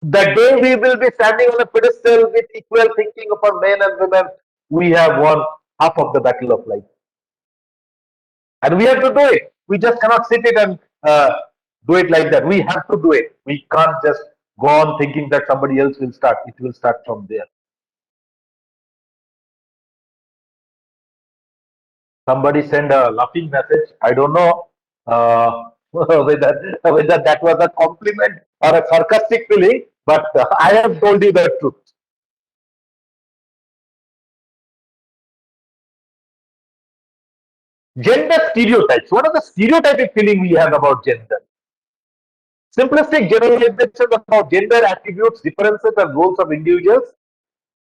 The day we will be standing on a pedestal with equal thinking upon men and women, we have won half of the battle of life. And we have to do it. We just cannot sit it and do it like that. We have to do it. We can't just go on thinking that somebody else will start. It will start from there. Somebody send a laughing message. I don't know whether that was a compliment or a sarcastic feeling, but I have told you the truth. Gender stereotypes. What are the stereotypic feeling we have about gender? Simplistic generalizations about gender attributes, differences, and roles of individuals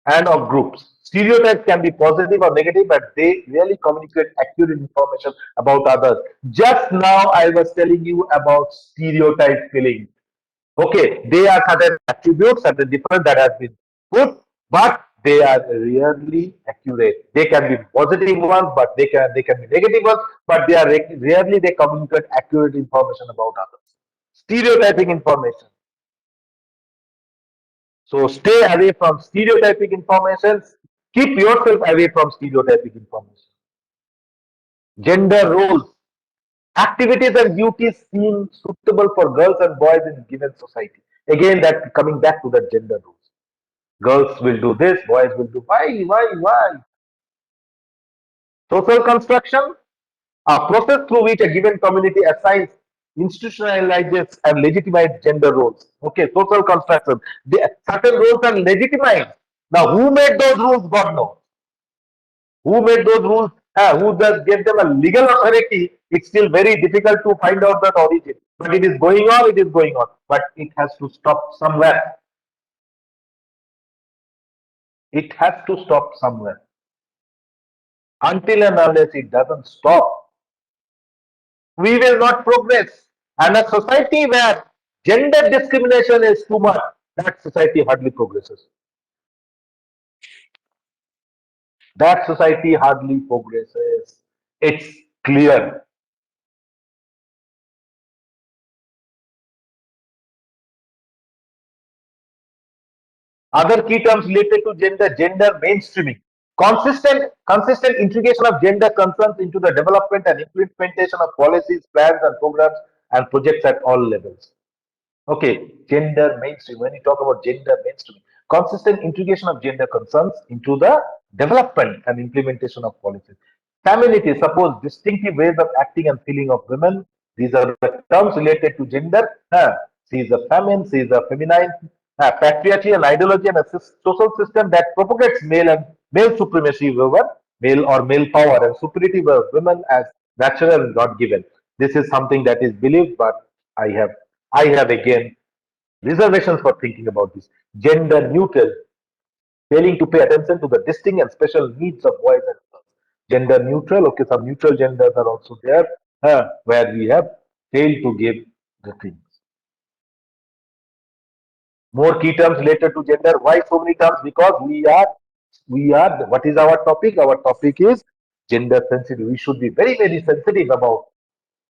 and of groups. Stereotypes can be positive or negative, but they really communicate accurate information about others. Just now, I was telling you about stereotype feeling. Okay, they are certain attributes, certain difference that has been put, but they are rarely accurate. They can be positive ones, but they can be negative ones, but they are rarely they communicate accurate information about others. Stereotyping information. So stay away from stereotypic information. Keep yourself away from stereotypic information. Gender roles, activities and duties seem suitable for girls and boys in given society. Again, that coming back to the gender rules. Girls will do this, boys will do why? Social construction, a process through which a given community assigns, institutionalizes, and legitimates gender roles. Okay, social construction. Certain roles are legitimized. Now, who made those rules? God knows. Who made those rules? Who just gave them a legal authority? It's still very difficult to find out that origin. But it is going on, it is going on. But it has to stop somewhere. It has to stop somewhere. Until and unless it doesn't stop, we will not progress. And a society where gender discrimination is too much, that society hardly progresses. That society hardly progresses. It's clear. Other key terms related to gender mainstreaming. Consistent integration of gender concerns into the development and implementation of policies, plans, and programs and projects at all levels. Okay, gender mainstream. When you talk about gender mainstream, consistent integration of gender concerns into the development and implementation of policies. Femininity, suppose distinctive ways of acting and feeling of women. These are the terms related to gender. She is a feminine, she is a feminine. Patriarchy, an ideology and a social system that propagates male supremacy over male or male power and superiority over women as natural and God given. This is something that is believed, but I have I have again reservations for thinking about this. Gender neutral, failing to pay attention to the distinct and special needs of boys and girls. Gender neutral, okay, some neutral genders are also there, where we have failed to give the things. More key terms related to gender. Why so many terms? Because what is our topic? Our topic is gender sensitive. We should be very sensitive about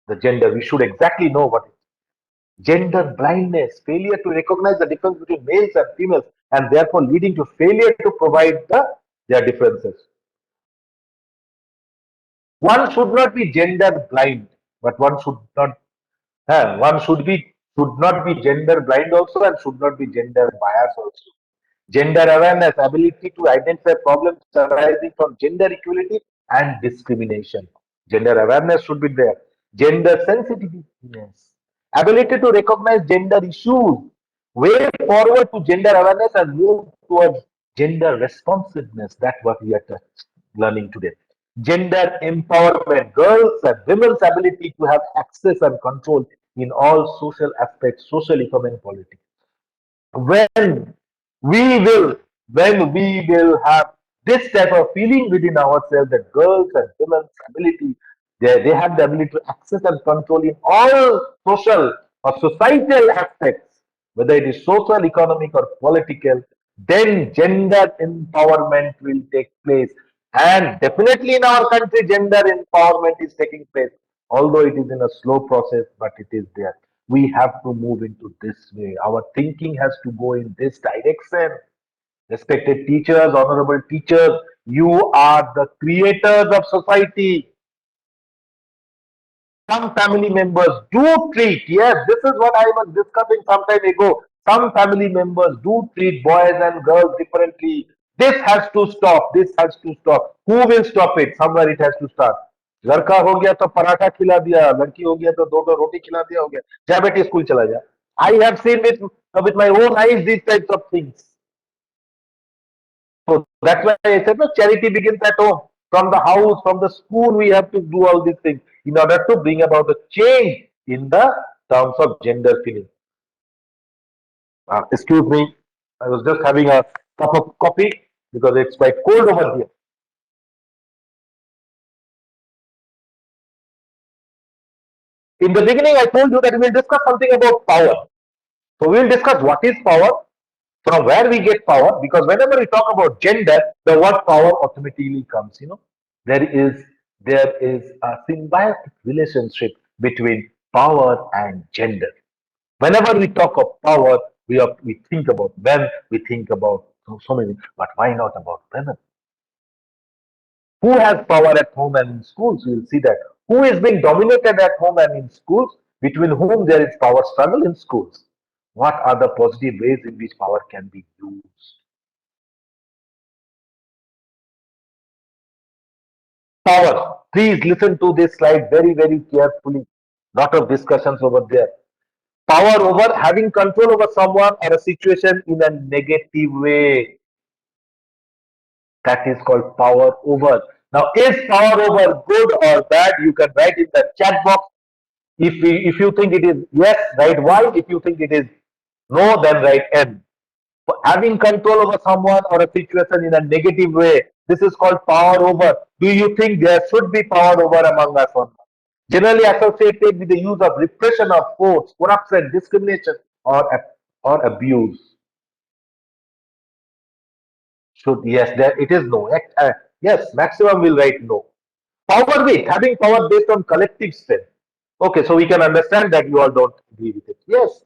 the gender. We should exactly know what it is. Gender blindness, failure to recognize the difference between males and females, and therefore leading to failure to provide their differences. One should not be gender blind, but one should not be gender blind also, and should not be gender biased also. Gender awareness, ability to identify problems arising from gender equality and discrimination. Gender awareness should be there. Gender sensitiveness, ability to recognize gender issues, way forward to gender awareness and move towards gender responsiveness. That's what we are learning today. Gender empowerment, girls and women's ability to have access and control in all social aspects, social, economic, and politics. When we will, when we will have this type of feeling within ourselves that girls and women's ability, they have the ability to access and control in all social or societal aspects, whether it is social, economic, or political, then gender empowerment will take place. And definitely in our country, gender empowerment is taking place, although it is in a slow process, but it is there. We have to move into this way. Our thinking has to go in this direction. Respected teachers, honorable teachers, you are the creators of society. Some family members do treat, yes, this is what I was discussing some time ago. Some family members do treat boys and girls differently. This has to stop. This has to stop. Who will stop it? Somewhere it has to start. लड़का हो गया तो पराठा खिला दिया, लड़की हो गया तो दो रोटी खिला दिया, हो गया जा बेटी स्कूल चला जा. I have seen with my own eyes these types of things. So that's why I said, no, charity begins at home. From the house, from the school, we have to do all these things in order to bring about a change in the terms of gender feeling. Excuse me, I was just having a cup of coffee because it's quite cold over here. In the beginning, I told you that we will discuss something about power. So we will discuss what is power, from where we get power, because whenever we talk about gender, the word power automatically comes. There is a symbiotic relationship between power and gender. Whenever we talk of power, we think about men, we think about so many, but why not about women? Who has power at home and in schools? We will see that. Who is being dominated at home and in schools, between whom there is power struggle in schools. What are the positive ways in which power can be used? Power. Please listen to this slide very, very carefully. Lot of discussions over there. Power over having control over someone or a situation in a negative way. That is called power over. Now, is power over good or bad? You can write in the chat box. If you think it is yes, write Y. If you think it is no, then write N. For having control over someone or a situation in a negative way, this is called power over. Do you think there should be power over among us or not? Generally associated with the use of repression of force, corruption, discrimination, or abuse. Should yes, there it is no. Yes, maximum will write no. Power with having power based on collective strength. Okay, so we can understand that you all don't agree with it. Yes,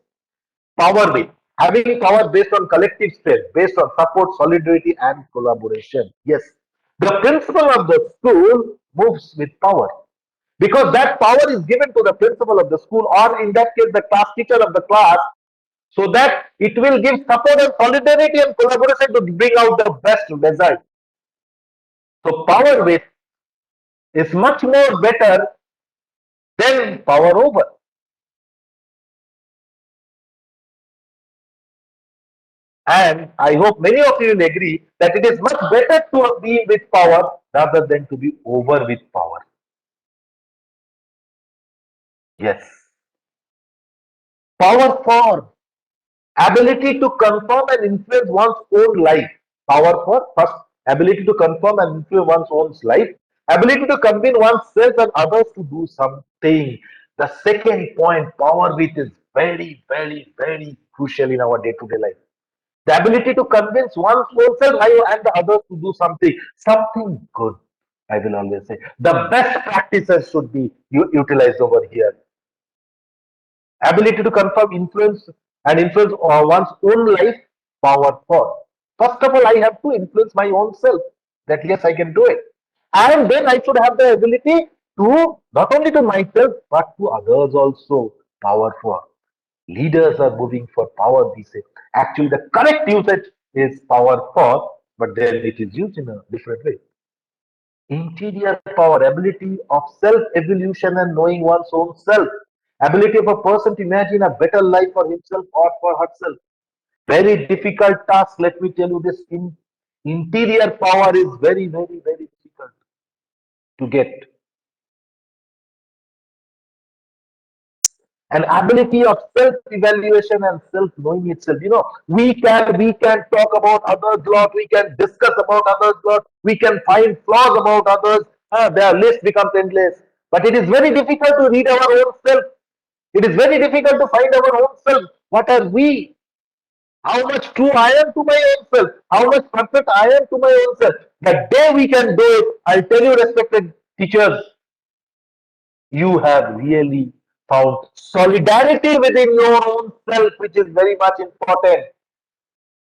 power with having power based on collective strength, based on support, solidarity, and collaboration. Yes, the principal of the school moves with power because that power is given to the principal of the school, or in that case, the class teacher of the class, so that it will give support and solidarity and collaboration to bring out the best result. So, power with is much more better than power over. And I hope many of you will agree that it is much better to be with power rather than to be over with power. Yes. Power for ability to confirm and influence one's own life. Power for first ability to confirm and influence one's own life. Ability to convince oneself and others to do something. The second point, power with is very, very, very crucial in our day-to-day life. The ability to convince one's own self and the others to do something good. I will always say the best practices should be utilized over here. Ability to confirm influence and influence one's own life. Power for first of all, I have to influence my own self. That yes, I can do it, and then I should have the ability to not only to myself but to others also. Power for leaders are moving for power these days. Actually, the correct usage is power for, but then it is used in a different way. Interior power, ability of self evolution and knowing one's own self. Ability of a person to imagine a better life for himself or for herself. Very difficult task, let me tell you this. Interior power is very, very, very difficult to get. An ability of self-evaluation and self-knowing itself. We can talk about others a lot, we can discuss about others a lot, we can find flaws about others. Their list becomes endless. But it is very difficult to read our own self. It is very difficult to find our own self. What are we? How much true I am to my own self? How much perfect I am to my own self? The day we can do it, I'll tell you, respected teachers, you have really found solidarity within your own self, which is very much important.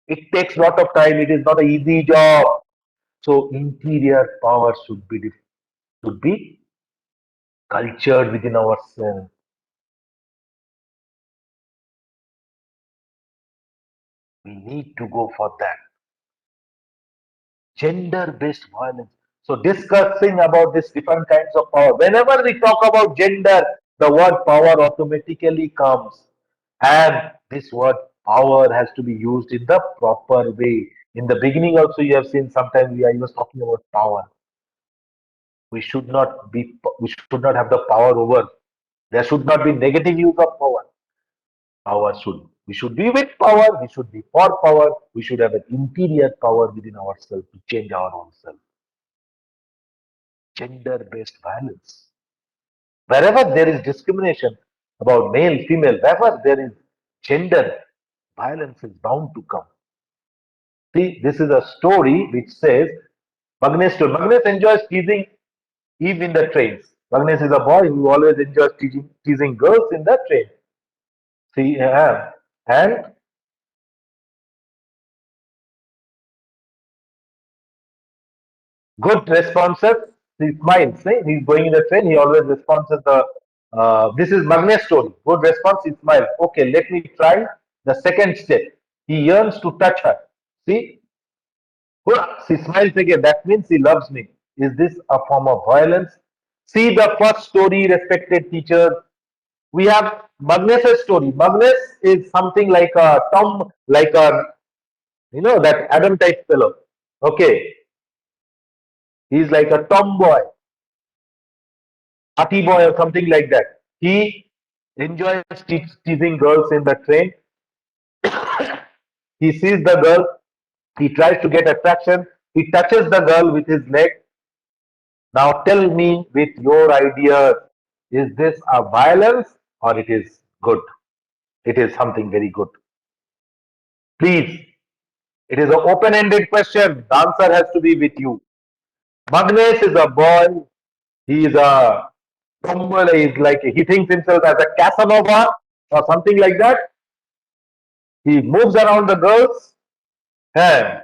It takes a lot of time. It is not an easy job. So interior power should be cultured within ourselves. We need to go for that. Gender-based violence. So discussing about these different kinds of power. Whenever we talk about gender, the word power automatically comes. And this word power has to be used in the proper way. In the beginning also you have seen sometimes I was talking about power. We should not have the power over. There should not be negative use of power. We should be with power, we should be for power, we should have an interior power within ourselves to change our own self. Gender-based violence. Wherever there is discrimination about male, female, wherever there is gender, violence is bound to come. See, this is a story which says Magnes enjoys teasing Eve in the trains. Magnes is a boy who always enjoys teasing girls in the train. See, and good responses. He smiles. He's going in the train. He always responds to the. This is Magnes story. Good response. He smiles. Okay, let me try The second step, he yearns to touch her. See, she smiles again. That means he loves me. Is this a form of violence? See the first story, respected teacher. We have Magnus's story. Magnus is something like a Tom, like a that Adam type fellow. Okay, he's like a tomboy, party boy, or something like that. He enjoys teasing girls in the train. He sees the girl. He tries to get attraction. He touches the girl with his leg. Now tell me with your ideas, is this a violence or it is good? It is something very good. Please, it is an open-ended question. The answer has to be with you. Magnus is a boy. He is a tomboy. He is like he thinks himself as a Casanova or something like that. He moves around the girls, and,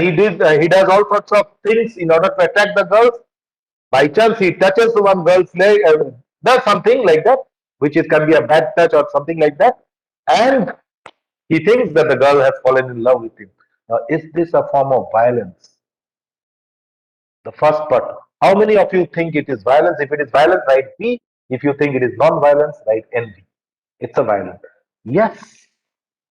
he does all sorts of things in order to attract the girls. By chance, he touches one girl's leg, does something like that, which is can be a bad touch or something like that, and he thinks that the girl has fallen in love with him. Now, is this a form of violence? The first part. How many of you think it is violence? If it is violence, write B. If you think it is non-violence, write NV. It's a violence. Yes,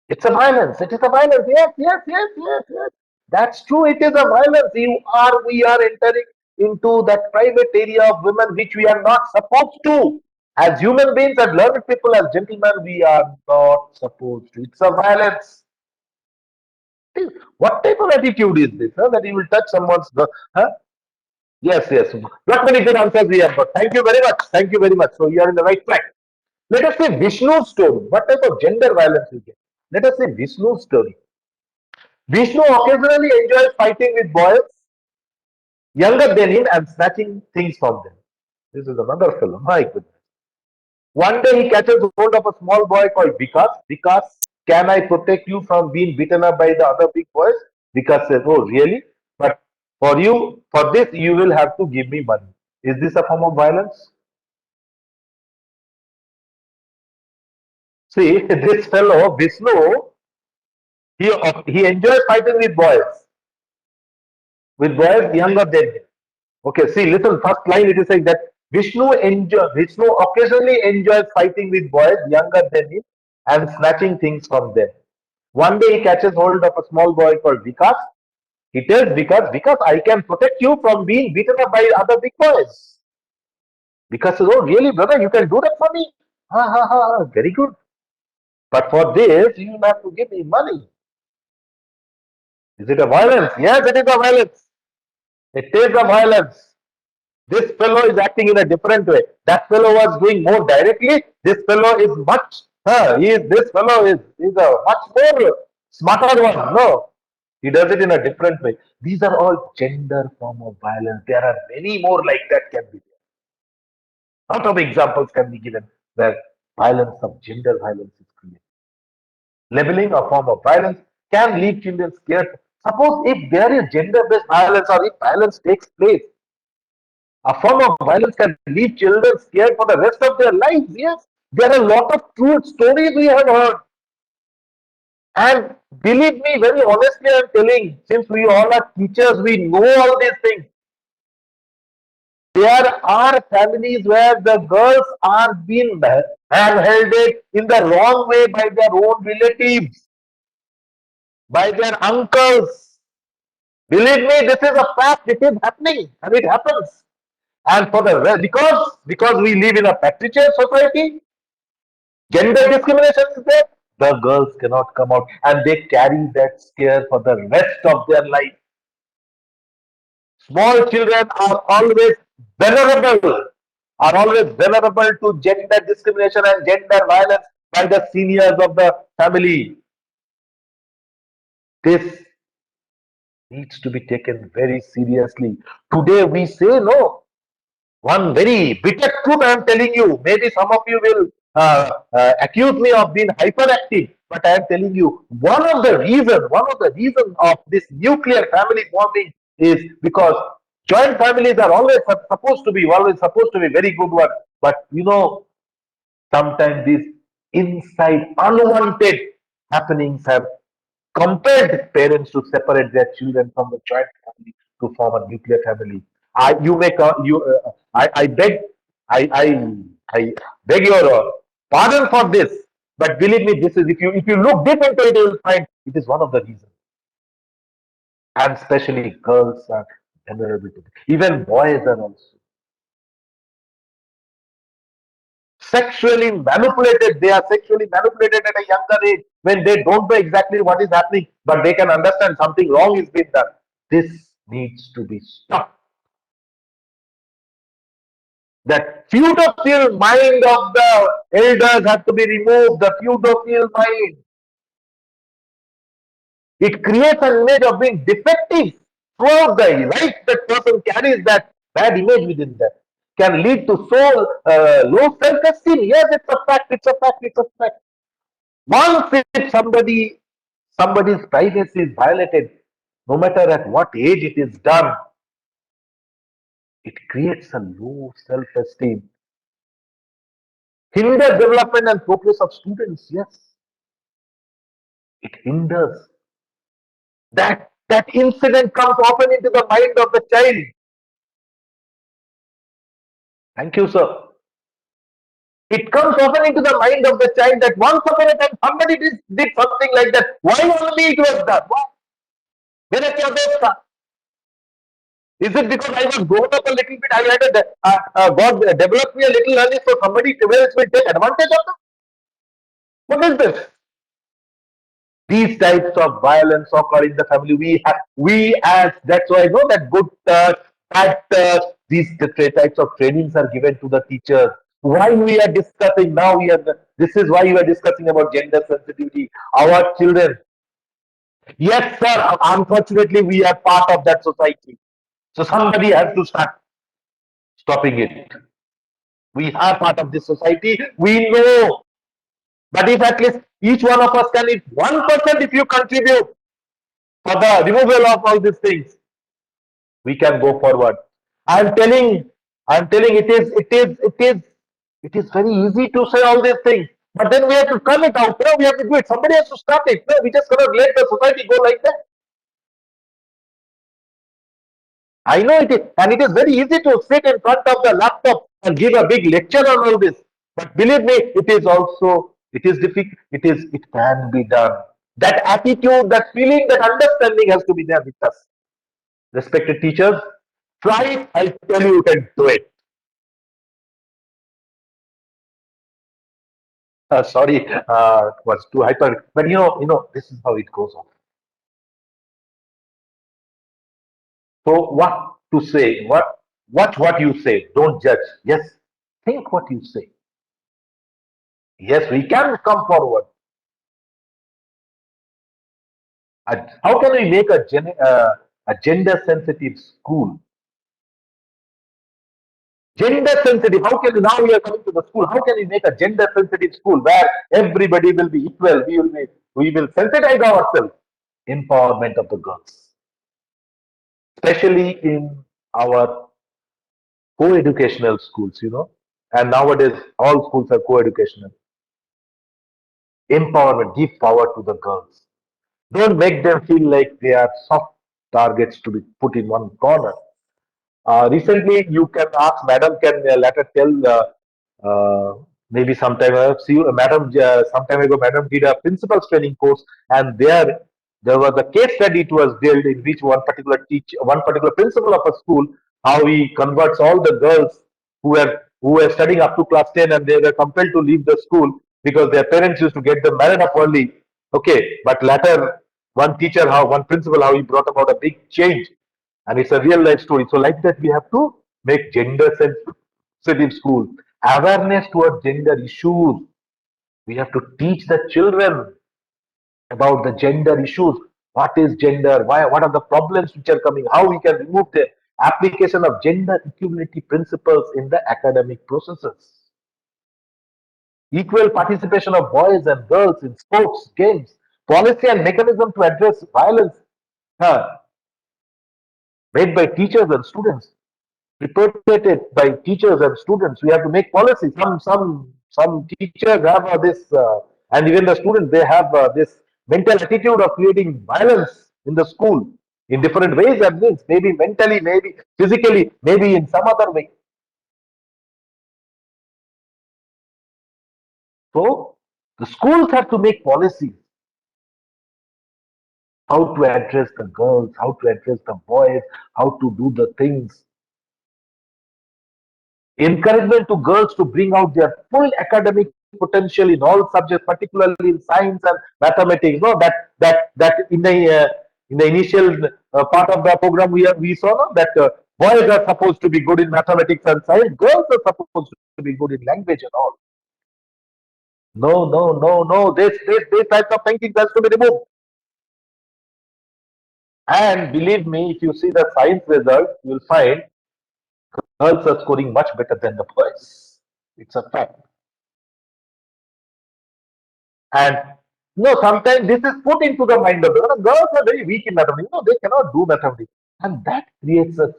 it's a violence. It is a violence. Yes, yes, yes, yes, yes. That's true. It is a violence. We are entering into that private area of women which we are not supposed to. As human beings, as learned people, as gentlemen, we are not supposed to. It's a violence. What type of attitude is this? Huh? That you will touch someone's. Huh? Yes, yes. Not many good answers we have got. Thank you very much. Thank you very much. So you are in the right track. Let us say Vishnu's story. What type of gender violence we get? Let us say Vishnu's story. Vishnu occasionally enjoys fighting with boys younger than him and snatching things from them. This is another film. My goodness. One day he catches hold of a small boy called Vikas. Vikas, can I protect you from being beaten up by the other big boys? Vikas says, oh, really? But for this, you will have to give me money. Is this a form of violence? See, this fellow, Vishnu, he enjoys fighting with boys younger than him. Okay, see, listen, first line it is saying that Vishnu occasionally enjoys fighting with boys younger than him and snatching things from them. One day he catches hold of a small boy called Vikas. He tells Vikas, I can protect you from being beaten up by other big boys. Vikas says, oh, really, brother, you can do that for me? Ha ha ha, very good. But for this, you have to give me money. Is it a violence? Yes, it is a violence. It is a violence. This fellow is acting in a different way. That fellow was doing more directly. This fellow is much. This fellow is a much more smarter one. No, he does it in a different way. These are all gender form of violence. There are many more like that can be there. Lot of examples can be given where violence of gender violence is created. Labeling a form of violence can leave children scared. Suppose if there is gender-based violence or if violence takes place, a form of violence can leave children scared for the rest of their lives. Yes, there are a lot of true stories we have heard. And believe me, very honestly, I'm telling, since we all are teachers, we know all these things. There are families where the girls are being held in the wrong way by their own relatives, by their uncles. Believe me, this is a fact. It is happening, and it happens. And for the rest, because we live in a patriarchal society, gender discrimination is there. The girls cannot come out, and they carry that scare for the rest of their life. Small children vulnerable, are always vulnerable to gender discrimination and gender violence by the seniors of the family. This needs to be taken very seriously. Today we say no. One very bitter truth I am telling you. Maybe some of you will accuse me of being hyperactive, but I am telling you one of the reasons of this nuclear family forming is because joint families are always supposed to be very good one. But sometimes this inside unwanted happenings have compelled parents to separate their children from the joint family to form a nuclear family. You make a, you, I beg, I beg your pardon for this, but believe me, this is if you look deep into it, you will find it is one of the reasons, and especially girls are vulnerable to it. Even boys are also sexually manipulated. They are sexually manipulated at a younger age when they don't know exactly what is happening, but they can understand something wrong is being done. This needs to be stopped. That feudal mind of the elders has to be removed. The feudal mind. It creates an image of being defective throughout the life. That person carries that bad image within them. Can lead to low self-esteem. Yes, it's a fact. It's a fact. It's a fact. Once if somebody's privacy is violated, no matter at what age it is done, it creates a low self-esteem, hinders development and progress of students. Yes, it hinders. That incident comes often into the mind of the child. Thank you, sir. It comes often into the mind of the child that once upon a time somebody did something like that. Why only it was done? Why? मेरा क्या दोष था? Is it because I was grown up a little bit? I had God developed me a little early, so somebody else will take advantage of that? What is this? These types of violence occur in the family. We as that's why I know that good touch, bad touch, these types of trainings are given to the teachers. Why we are discussing now? This is why we are discussing about gender sensitivity. Our children. Yes, sir. Unfortunately, we are part of that society. So somebody has to start stopping it. We are part of this society. We know. But if at least each one of us can, if 1%, if you contribute for the removal of all these things, we can go forward. I'm telling, I'm telling it is very easy to say all these things. But then we have to come it out. No, we have to do it. Somebody has to start it. No, we just cannot let the society go like that. I know it is, and it is very easy to sit in front of the laptop and give a big lecture on all this. But believe me, it is difficult. It can be done. That attitude, that feeling, that understanding has to be there with us. Respected teachers, try it. I'll tell you, you can do it. Sorry, it was too hyper. But this is how it goes on. So what to say? Watch what you say. Don't judge. Yes, think what you say. Yes, we can come forward. How can we make a gender sensitive school? Gender sensitive. How can we, now we are coming to the school? How can we make a gender sensitive school where everybody will be equal? We will sensitize ourselves. Empowerment of the girls, especially in our co-educational schools. And nowadays all schools are co-educational. Empowerment, give power to the girls. Don't make them feel like they are soft targets to be put in one corner. Recently, you can ask Madam, can later tell maybe sometime see Madam sometime ago Madam did a principal's training course, and there was a case study it was built in which one particular principal of a school, how he converts all the girls who were studying up to class 10, and they were compelled to leave the school because their parents used to get them married up early. Okay, but later one principal, how he brought about a big change, and it's a real life story. So, like that, we have to make gender sensitive school, awareness towards gender issues. We have to teach the children about the gender issues. What is gender? Why? What are the problems which are coming? How we can remove the application of gender equality principles in the academic processes. Equal participation of boys and girls in sports, games, policy and mechanism to address violence uh, made by teachers and students, reported by teachers and students. We have to make policy. Some teachers have this. And even the students, they have this mental attitude of creating violence in the school in different ways and means, maybe mentally, maybe physically, maybe in some other way. So the schools have to make policies how to address the girls, how to address the boys, how to do the things. Encouragement to girls to bring out their full academic potential in all subjects, particularly in science and mathematics. No, that in the initial part of the program we saw no, that boys are supposed to be good in mathematics and science, girls are supposed to be good in language and all. No, no, no, no. This type of thinking has to be removed. And believe me, if you see the science result, you will find girls are scoring much better than the boys. It's a fact. And sometimes this is put into the mind of the girls are very weak in mathematics. No, they cannot do mathematics. And that creates a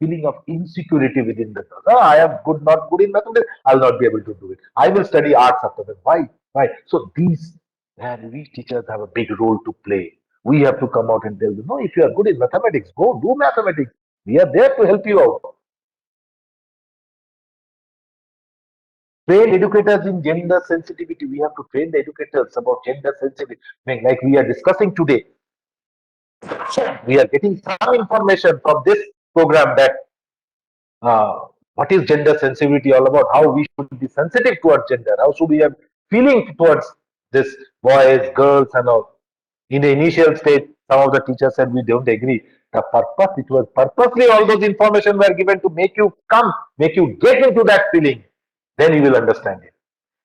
feeling of insecurity within the girls. I am not good in mathematics. I'll not be able to do it. I will study arts after that. Why? Why? So these, and we teachers have a big role to play. We have to come out and tell them, no, if you are good in mathematics, go do mathematics. We are there to help you out. Train educators in gender sensitivity. We have to train the educators about gender sensitivity. Like we are discussing today, we are getting some information from this program that what is gender sensitivity all about, how we should be sensitive towards gender, how should we have feeling towards this boys, girls, and all. In the initial stage, some of the teachers said we don't agree. The purpose, it was purposely all those information were given to make you come, make you get into that feeling. Then you will understand it.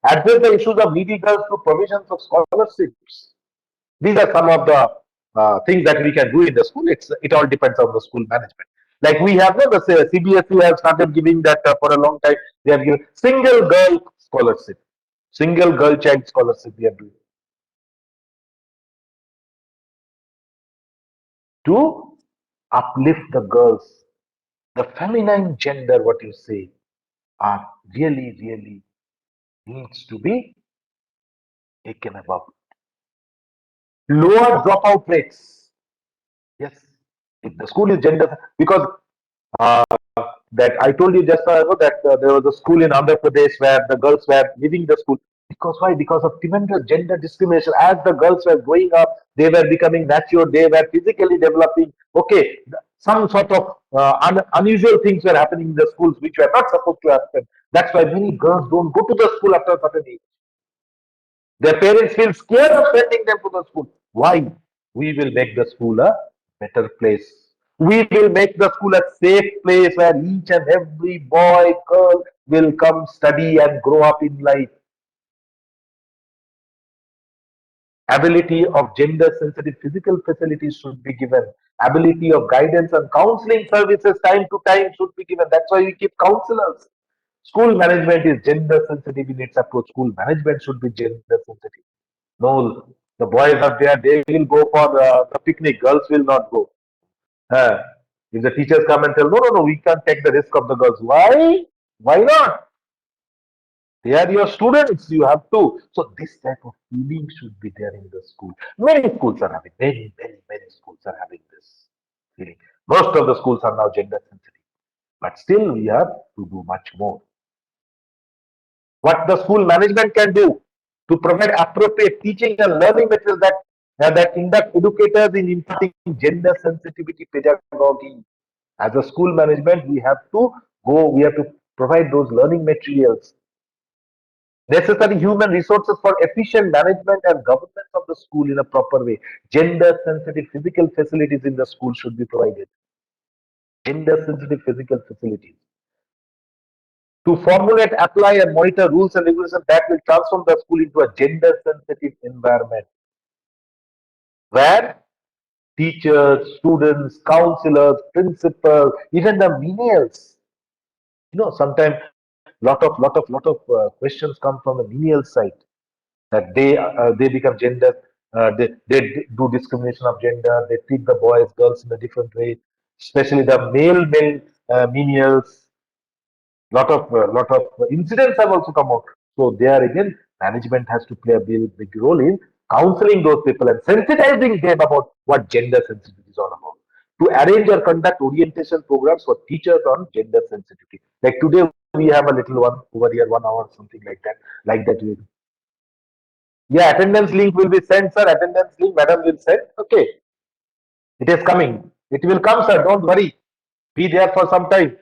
Address the issues of needy girls through provisions of scholarships. These are some of the things that we can do in the school. It all depends on the school management. Like we have, no, the CBSE have started giving that for a long time. They have given single girl scholarship, single girl child scholarship. They are doing to uplift the girls. The feminine gender, what you say, are really, really needs to be taken above. Lower dropout rates. Yes, if the school is gender, because uh, that I told you just ago that there was a school in Andhra Pradesh where the girls were leaving the school. Because why? Because of tremendous gender discrimination. As the girls were growing up, they were becoming mature, they were physically developing. Okay, some sort of unusual things were happening in the schools which were not supposed to happen. That's why many girls don't go to the school after a certain age. Their parents feel scared of sending them to the school. Why? We will make the school a better place. We will make the school a safe place where each and every boy, girl will come study and grow up in life. Ability of gender sensitive physical facilities should be given. Ability of guidance and counseling services time to time should be given. That's why we keep counselors. School management is gender sensitive in its approach. School management should be gender sensitive. No, the boys are there, they will go for the picnic, girls will not go. Uh, if the teachers come and tell, no, no, no, we can't take the risk of the girls. Why? Why not? They are your students, you have to. So this type of feeling should be there in the school. Many schools are having, many schools are having this feeling. Most of the schools are now gender sensitive. But still we have to do much more. What the school management can do to provide appropriate teaching and learning materials that induct educators in imparting gender sensitivity pedagogy. As a school management, we have to provide those learning materials, necessary human resources for efficient management and governance of the school in a proper way. Gender sensitive physical facilities in the school should be provided. Gender sensitive physical facilities to formulate, apply, and monitor rules and regulations that will transform the school into a gender sensitive environment where teachers, students, counselors, principals, even the menials, sometimes lot of questions come from the menial side that they become gender, they do discrimination of gender, they treat the boys, girls in a different way, especially the male menials. Lot of incidents have also come out. So they are again Management has to play a big role in counseling those people and sensitizing them about what gender sensitivity is all about. To arrange or conduct orientation programs for teachers on gender sensitivity. Like today, we have a little one over here, 1 hour, something like that. Like that, yeah, attendance link will be sent, sir. Attendance link, madam will send. Okay, it is coming. It will come, sir. Don't worry. Be there for some time.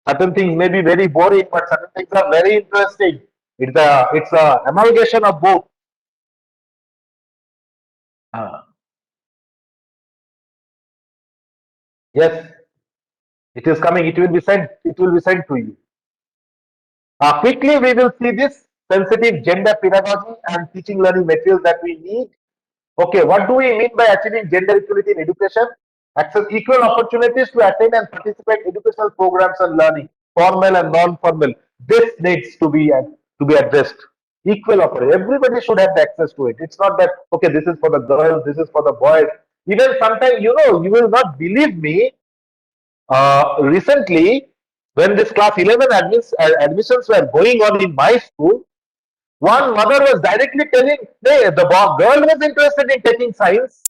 Certain things may be very boring, but certain things are very interesting. It's a amalgamation of both. Ah, yes, it is coming. It will be sent. It will be sent to you. Quickly, we will see this sensitive gender pedagogy and teaching learning materials that we need. Okay, what do we mean by achieving gender equality in education? Access equal opportunities to attend and participate in educational programs and learning, formal and non-formal. This needs to be addressed. Equal opportunity. Everybody should have the access to it. It's not that okay, this is for the girls, this is for the boys. Even sometimes, you will not believe me. Recently, when this class 11 admissions were going on in my school, one mother was directly telling, hey, the girl was interested in taking science.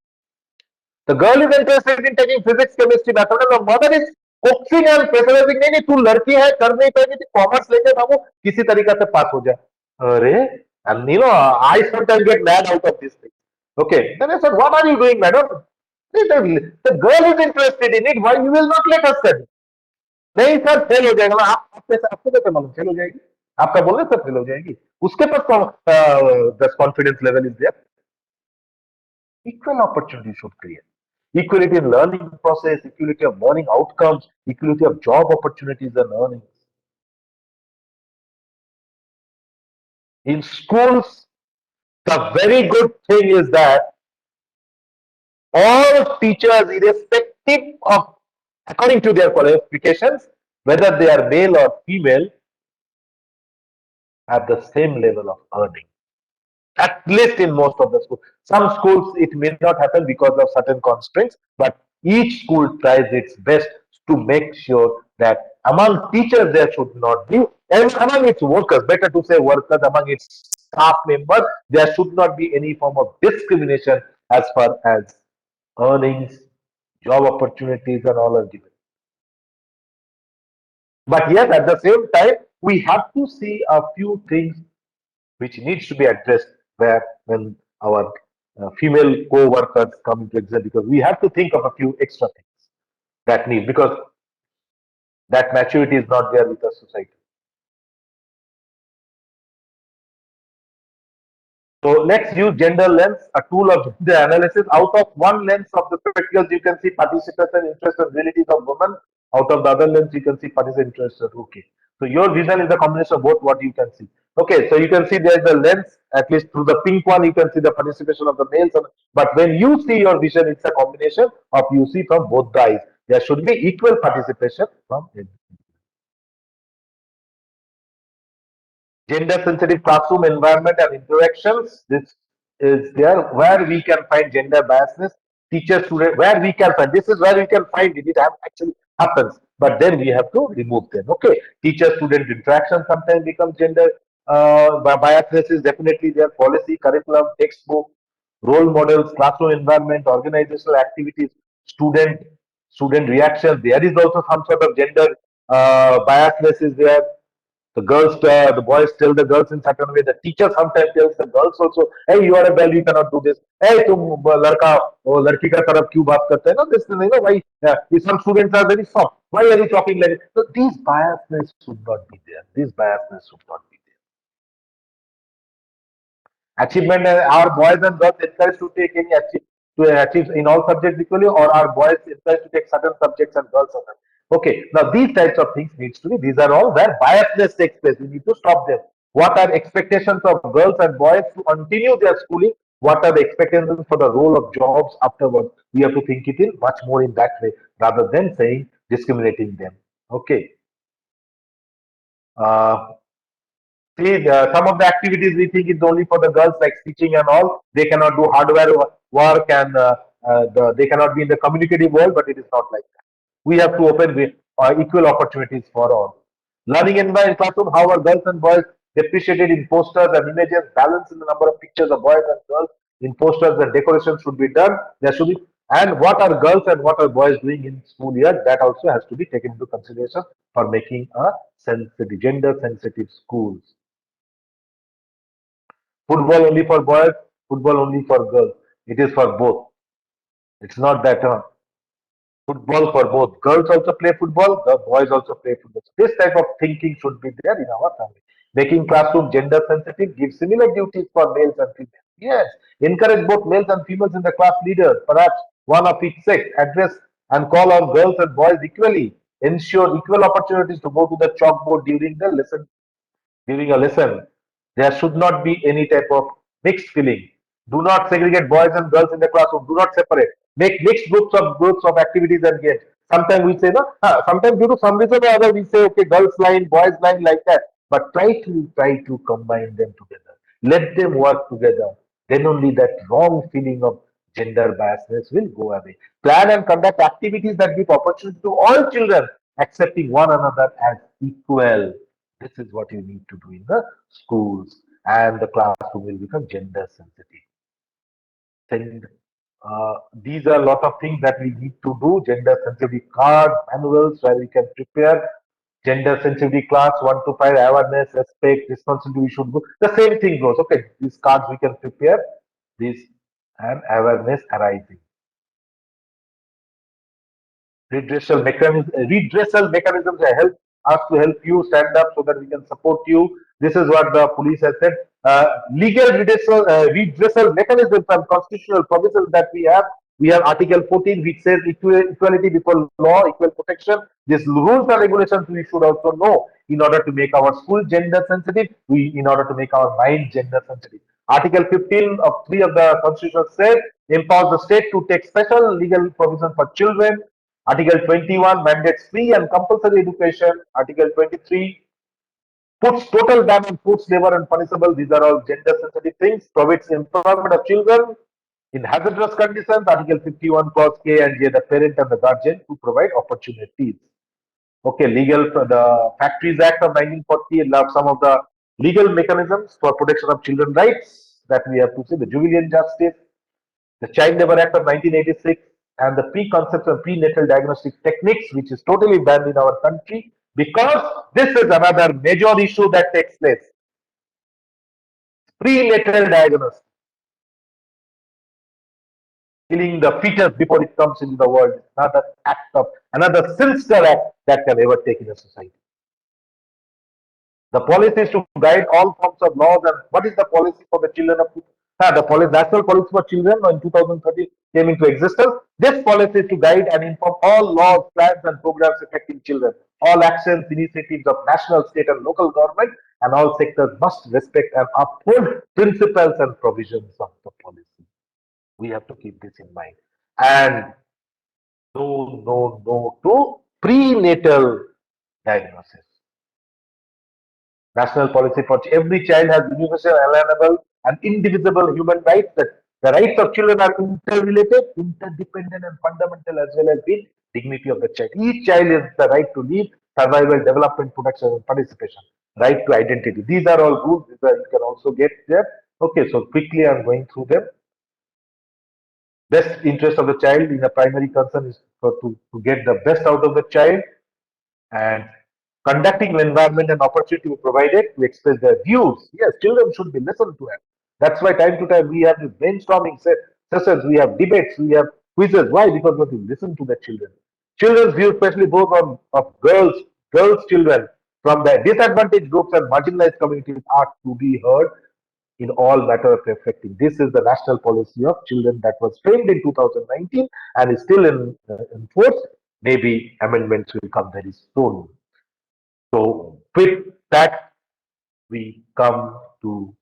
The girl is interested in taking physics, chemistry, mathematics. The mother is coaxing and pressurizing, नहीं तू लड़की है कर नहीं पाएगी तो commerce लेके बाबू किसी तरीका से पास हो जाए अरे and I sometimes get mad out of this thing. Okay, then I said, what are you doing, madam? The girl is interested in it. Why you will not let us study? नहीं sir fail हो जाएगा आपके आपको कैसे मालूम fail हो जाएगी आपका बोलने से फेल हो जाएगी उसके पास दस confidence level is there equal opportunity should create equality in learning process, equality of learning outcomes, equality of job opportunities and earnings. In schools, the very good thing is that all teachers, irrespective of according to their qualifications, whether they are male or female, have the same level of earning. At least in most of the schools. Some schools it may not happen because of certain constraints, but each school tries its best to make sure that among teachers there should not be, and among its workers, better to say workers, among its staff members, there should not be any form of discrimination as far as earnings, job opportunities, and all are given. But yes, at the same time, we have to see a few things which needs to be addressed where when our female co-workers come into exam because we have to think of a few extra things that need because that maturity is not there with the society. So let's use gender lens, a tool of gender analysis. Out of one lens of the spectacles, you can see participation, interest, and abilities of women. Out of the other lens, you can see participation, interest. Okay. So your vision is a combination of both what you can see. Okay, so you can see there is a lens, at least through the pink one, you can see the participation of the males. But when you see your vision, it's a combination of you see from both the eyes. There should be equal participation from gender sensitive classroom environment and interactions. This is there where we can find gender biasness. Teacher student, where we can find this is where we can find it. It actually happens, but then we have to remove them. Okay, teacher student interaction sometimes becomes gender biasness is definitely there. Policy, curriculum, textbook, role models, classroom environment, organizational activities, student reaction. There is also some sort of gender biasness is there. The boys tell the girls in certain way. The teacher sometimes tells the girls also, "Hey, you are a girl, you cannot do this. Hey, तुम लड़का वो लड़की का तरफ क्यों बात करते हैं?" No, this you know why? Some students are very soft. Why are you talking like this? So these biasness should not be there. These biasness should not be there. Achievement, our boys and girls encouraged to take any to achieve in all subjects equally, or are boys encouraged to take certain subjects and girls certain? Okay, now these types of things needs to be. These are all where biasness takes place. We need to stop them. What are expectations of girls and boys to continue their schooling? What are the expectations for the role of jobs afterwards? We have to think it in much more in that way rather than saying discriminating them. Okay. Uh, See, some of the activities we think is only for the girls, like stitching and all. They cannot do hardware work and they cannot be in the communicative world, but it is not like that. We have to open equal opportunities for all. Learning environment classroom, how are girls and boys depreciated in posters and images, balance in the number of pictures of boys and girls in posters and decorations should be done. There should be, and what are girls and what are boys doing in school year, that also has to be taken into consideration for making a sensitive, gender sensitive schools. Football only for boys, football only for girls. It is for both. It's not that football for both. Girls also play football, the boys also play football. So this type of thinking should be there in our family. Making classroom gender sensitive, give similar duties for males and females. Yes, encourage both males and females in the class leaders, perhaps one of each sex, address and call on girls and boys equally. Ensure equal opportunities to go to the chalkboard during a lesson. There should not be any type of mixed feeling. Do not segregate boys and girls in the classroom. Do not separate. Make mixed groups of activities and games. Sometimes we say no. Sometimes due to some reason or other we say okay, girls line, boys line like that. But try to combine them together. Let them work together. Then only that wrong feeling of gender biasness will go away. Plan and conduct activities that give opportunity to all children, accepting one another as equal. This is what you need to do in the schools, and the classroom will become gender sensitive. Then these are a lot of things that we need to do. Gender sensitivity cards, manuals where we can prepare gender sensitivity class 1 to 5, awareness, respect, responsibility. We should do the same thing goes. Okay, these cards we can prepare this and awareness arising. Redressal mechanisms help us to help you stand up so that we can support you. This is what the police has said. Legal redressal mechanisms and constitutional provisions that we have. We have Article 14, which says equality before law, equal protection. These rules and regulations we should also know in order to make our school gender sensitive. In order to make our mind gender sensitive. Article 15 of 3 of the Constitution says empowers the state to take special legal provision for children. Article 21 mandates free and compulsory education. Article 23 puts total ban on forced labor and punishable. These are all gender sensitive things. Provides employment of children in hazardous conditions. Article 51 clause K and J, the parent and the guardian to provide opportunities. Okay, the Factories Act of 1940 allows some of the legal mechanisms for protection of children rights that we have to see. The Juvenile Justice, the Child Labor Act of 1986, and the preconception prenatal diagnostic techniques, which is totally banned in our country because this is another major issue that takes place. Prenatal diagnosis, killing the fetus before it comes into the world, is another sinister act that can ever take in a society. The policy is to guide all forms of laws. And what is the policy for the children of the national policy for children in 2013 came into existence. This policy is to guide and inform all laws, plans, and programs affecting children. All actions, initiatives of national, state, and local government, and all sectors must respect and uphold principles and provisions of the policy. We have to keep this in mind. And no to prenatal diagnosis. National policy for every child has universal, alienable, and indivisible human rights. That the rights of children are interrelated, interdependent, and fundamental, as well as the dignity of the child. Each child has the right to live, survival, development, protection, and participation. Right to identity. These are all rules. You can also get there. Okay, so quickly I'm going through them. Best interest of the child in a primary concern is to get the best out of the child, and conducting an environment and opportunity provided to express their views. Yes, children should be listened to. That's why time to time we have this brainstorming sessions, we have debates, we have quizzes. Why? Because we have to listen to the children. Children's views, especially both of girls children from the disadvantaged groups and marginalized communities, are to be heard in all matters affecting. This is the national policy of children that was framed in 2019 and is still in force. Maybe amendments will come very soon. So with that, we come to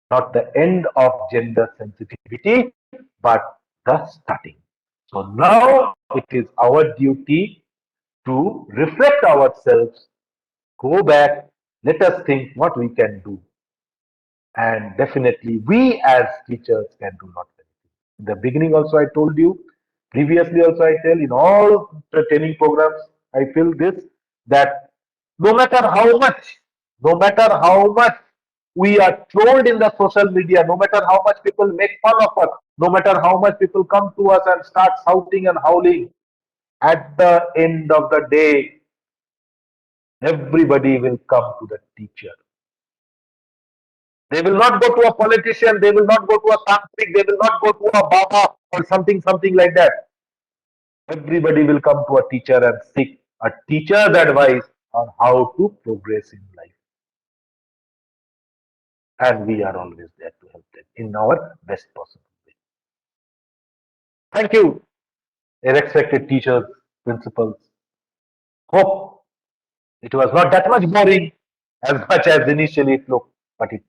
not the end of gender sensitivity, but the starting. So now it is our duty to reflect ourselves, go back, let us think what we can do. And definitely we as teachers can do lot. In the beginning also I told you, previously also I tell, in all the training programs, I feel this, that no matter how much No matter how much we are trolled in the social media, no matter how much people make fun of us, no matter how much people come to us and start shouting and howling, at the end of the day, everybody will come to the teacher. They will not go to a politician, they will not go to a tantric, they will not go to a Baba or something like that. Everybody will come to a teacher and seek a teacher's advice on how to progress in life. And we are always there to help them in our best possible way. Thank you, respected teachers, principals. Hope it was not that much boring as much as initially it looked, but it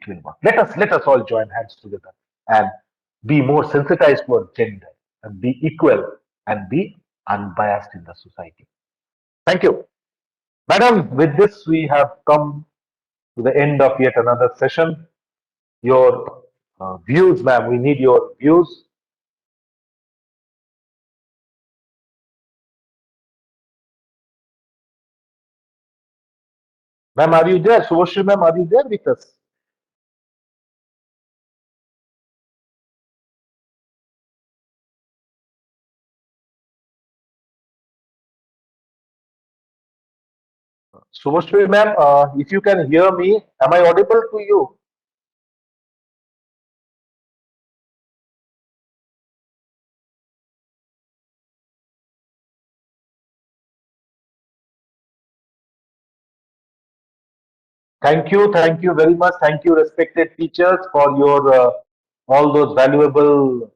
will work. Let us all join hands together and be more sensitized towards gender and be equal and be unbiased in the society. Thank you. Madam, with this we have come to the end of yet another session. Your views, ma'am, we need your views. Ma'am, are you there? Subhashri, ma'am, are you there with us? Subhashri, ma'am, if you can hear me, am I audible to you? Thank you very much. Thank you, respected teachers, for your all those valuable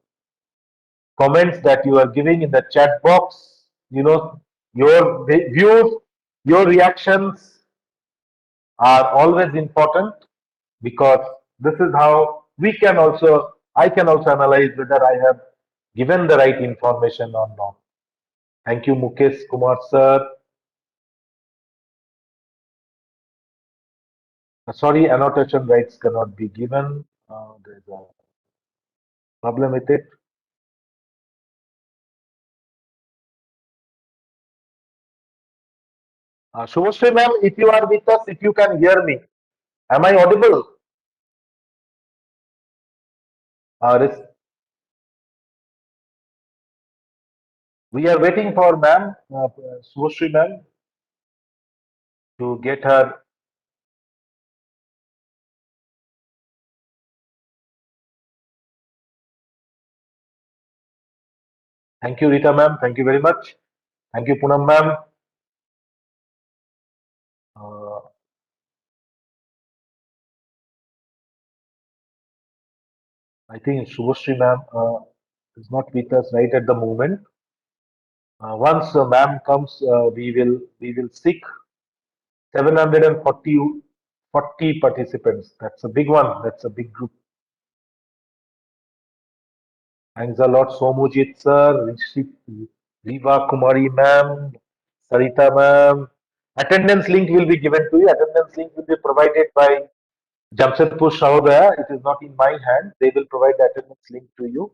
comments that you are giving in the chat box. You know, your views, your reactions are always important because this is how I can also analyze whether I have given the right information or not. Thank you, Mukesh Kumar sir. Sorry, annotation rights cannot be given. There's a problem with it. Shubhashri ma'am, if you are with us, if you can hear me, am I audible? Res- we are waiting for ma'am, Shubhashri ma'am, to get her. Thank you, Rita ma'am. Thank you very much. Thank you, Poonam ma'am. Uh, I think Shubhashri ma'am is not with us right at the moment. Once ma'am comes, we will seek 740 participants. That's a big one. That's a big group. Thanks a lot, Somujit sir, Viva Kumari ma'am, Sarita ma'am. Attendance link will be given to you. Attendance link will be provided by Jamshedpur Sahodaya. It is not in my hand. They will provide the attendance link to you.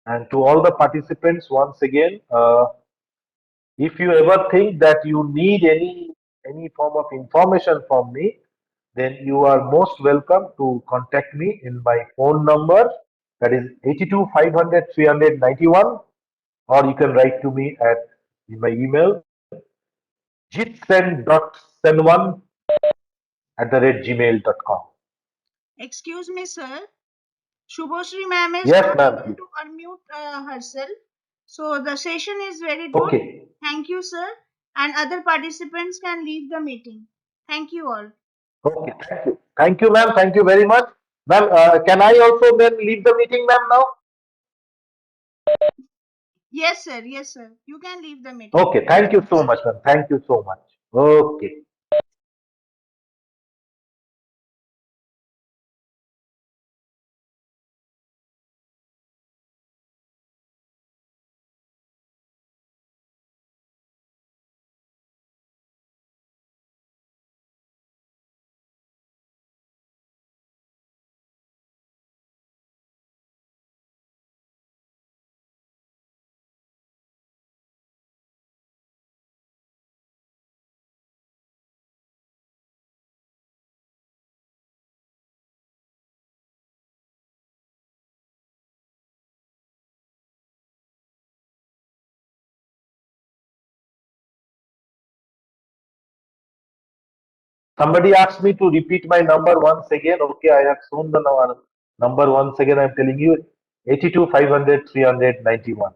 And to all the participants, once again, if you ever think that you need any form of information from me, then you are most welcome to contact me in my phone number, that is 82 500 391, or you can write to me at in my email jitsen.sen1@gmail.com. Excuse me, sir. Shubhoshri ma'am is Yes, not ma'am. able to unmute herself. So the session is very good. Okay. Thank you, sir. And other participants can leave the meeting. Thank you all. Okay. Thank you. Thank you, ma'am. Thank you very much. Ma'am, can I also then leave the meeting, ma'am, now? Yes, sir. Yes, sir. You can leave the meeting. Okay. Thank you so much, ma'am. Thank you so much. Okay. Somebody asked me to repeat my number once again. Okay, I have shown the number once again. I'm telling you 82 500 391.